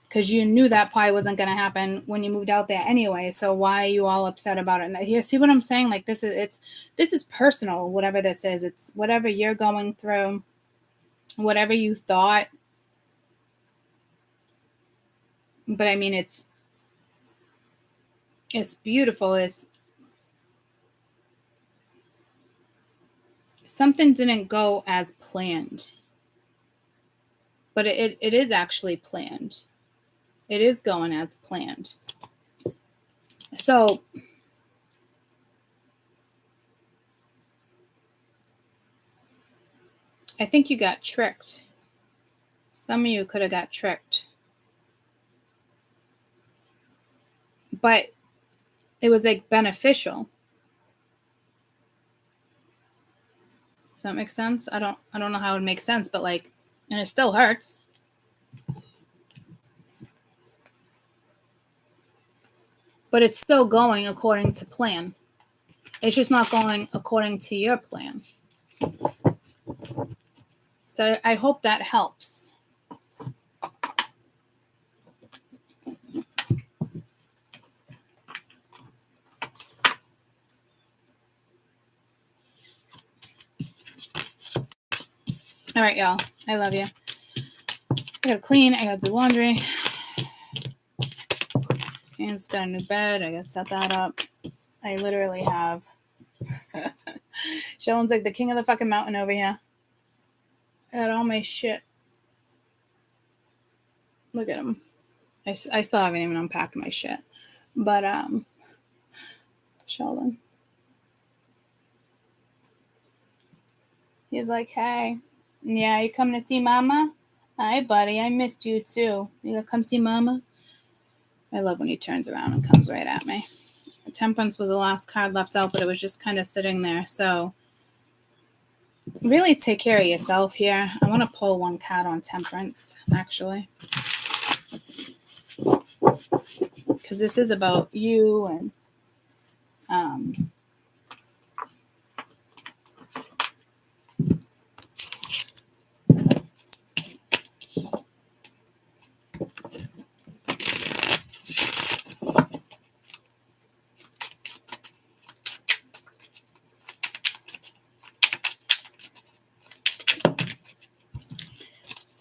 because you knew that probably wasn't going to happen when you moved out there anyway. So why are you all upset about it? And you see what I'm saying? Like, this is personal, whatever this is. It's whatever you're going through, whatever you thought. But I mean, it's beautiful. It's something didn't go as planned, but it is actually planned. It is going as planned. So I think you got tricked. Some of you could have got tricked. But it was like beneficial. Does that make sense? I don't know how it makes sense, but like, and it still hurts. But it's still going according to plan. It's just not going according to your plan. So I hope that helps. All right, y'all. I love you. I gotta clean. I gotta do laundry. Anne's got a new bed. I gotta set that up. I literally have. Sheldon's like the king of the fucking mountain over here. I got all my shit. Look at him. I still haven't even unpacked my shit. But, Sheldon. He's like, hey. Yeah, you coming to see Mama? Hi, buddy. I missed you, too. You gonna come see Mama? I love when he turns around and comes right at me. Temperance was the last card left out, but it was just kind of sitting there. So really take care of yourself here. I want to pull one card on Temperance, actually. Because this is about you and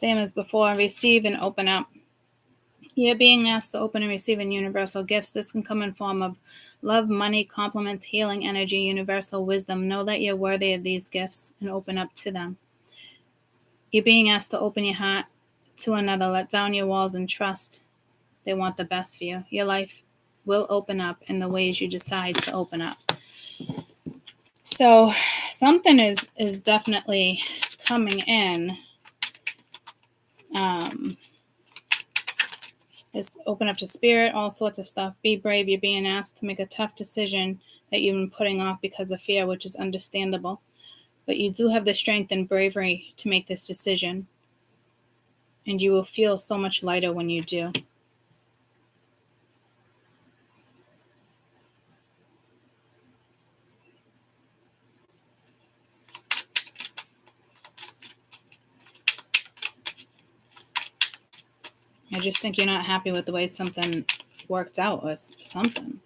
Same as before, receive and open up. You're being asked to open and receive in universal gifts. This can come in form of love, money, compliments, healing energy, universal wisdom. Know that you're worthy of these gifts and open up to them. You're being asked to open your heart to another. Let down your walls and trust they want the best for you. Your life will open up in the ways you decide to open up. So something is definitely coming in. Is open up to spirit, all sorts of stuff. Be brave. You're being asked to make a tough decision that you've been putting off because of fear, which is understandable. But you do have the strength and bravery to make this decision. And you will feel so much lighter when you do. I just think you're not happy with the way something worked out or something.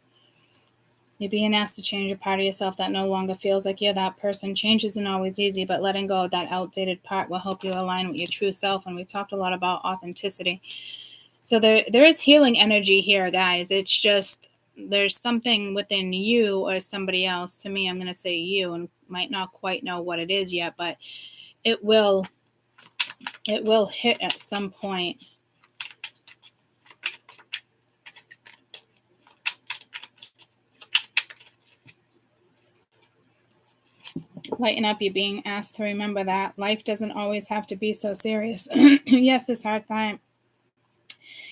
You're being asked to change a part of yourself that no longer feels like you're that person. Change isn't always easy, but letting go of that outdated part will help you align with your true self. And we talked a lot about authenticity. So there is healing energy here, guys. It's just there's something within you or somebody else. To me, I'm going to say you, and might not quite know what it is yet, but it will hit at some point. Lighten up. You're being asked to remember that life doesn't always have to be so serious. Yes, it's hard time.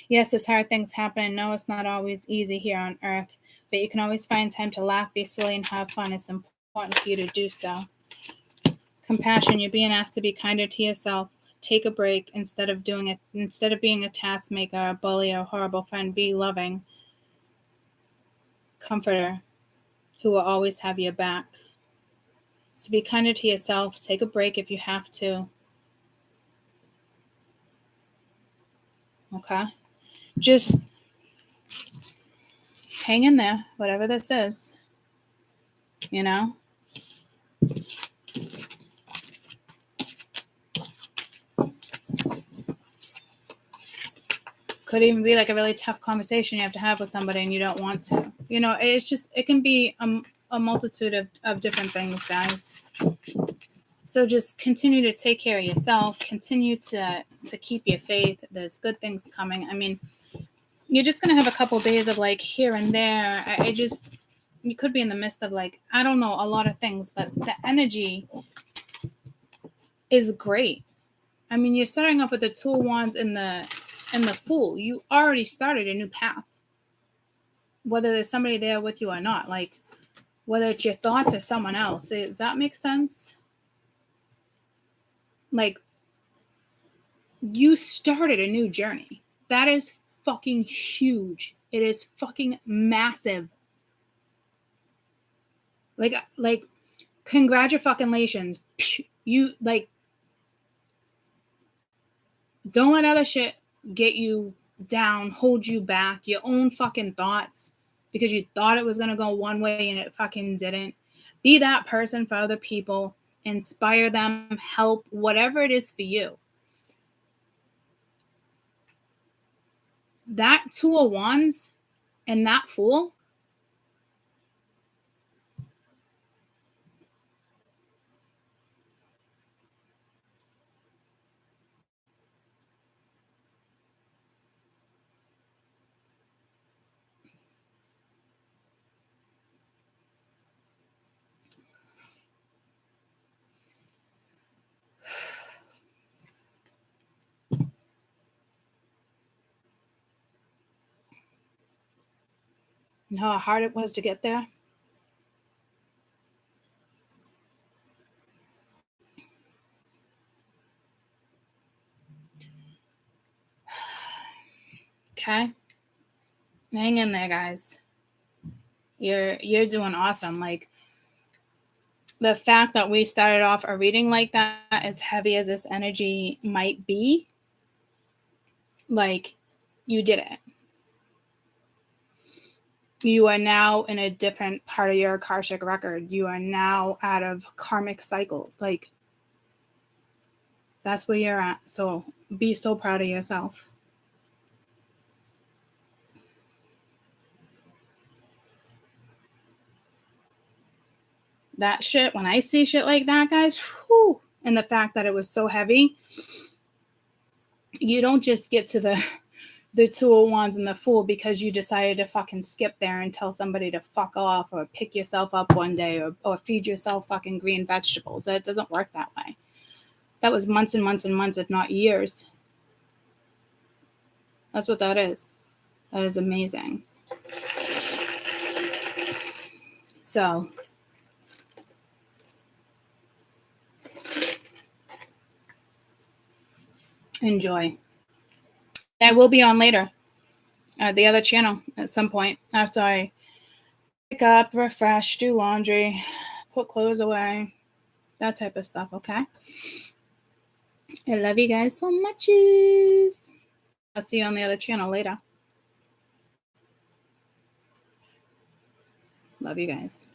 Yes, it's hard things happen. No, it's not always easy here on earth, but you can always find time to laugh, be silly, and have fun. It's important for you to do so. Compassion. You're being asked to be kinder to yourself. Take a break instead of being a taskmaker, a bully, or a horrible friend. Be loving comforter who will always have your back. So be kinder to yourself. Take a break if you have to. Okay? Just hang in there, whatever this is. You know? Could even be like a really tough conversation you have to have with somebody and you don't want to. You know, it's just, it can be a multitude of different things, guys. So just continue to take care of yourself. Continue to keep your faith. There's good things coming. I mean, you're just going to have a couple days of like here and there. You could be in the midst of like, I don't know, a lot of things, but the energy is great. I mean, you're starting off with the Two of Wands and the Fool. You already started a new path. Whether there's somebody there with you or not, like whether it's your thoughts or someone else. Does that make sense? Like, you started a new journey. That is fucking huge. It is fucking massive. Like, congratulations. You, like, don't let other shit get you down, hold you back, your own fucking thoughts, because you thought it was going to go one way and it fucking didn't. Be that person for other people. Inspire them, help, whatever it is for you. That Two of Wands and that Fool, and how hard it was to get there. Okay? Hang in there, guys. You're doing awesome. Like, the fact that we started off a reading like that, as heavy as this energy might be, like, you did it. You are now in a different part of your Akashic record. You are now out of karmic cycles. Like, That's where you're at. So be so proud of yourself. That shit, when I see shit like that, guys, whew, and the fact that it was so heavy, you don't just get to the two of wands and the fool because you decided to fucking skip there and tell somebody to fuck off or pick yourself up one day or feed yourself fucking green vegetables. It doesn't work that way. That was months and months and months, if not years. That's what that is. That is amazing. So enjoy. I will be on later at the other channel at some point after I pick up, refresh, do laundry, put clothes away, that type of stuff, okay? I love you guys so much. I'll see you on the other channel later. Love you guys.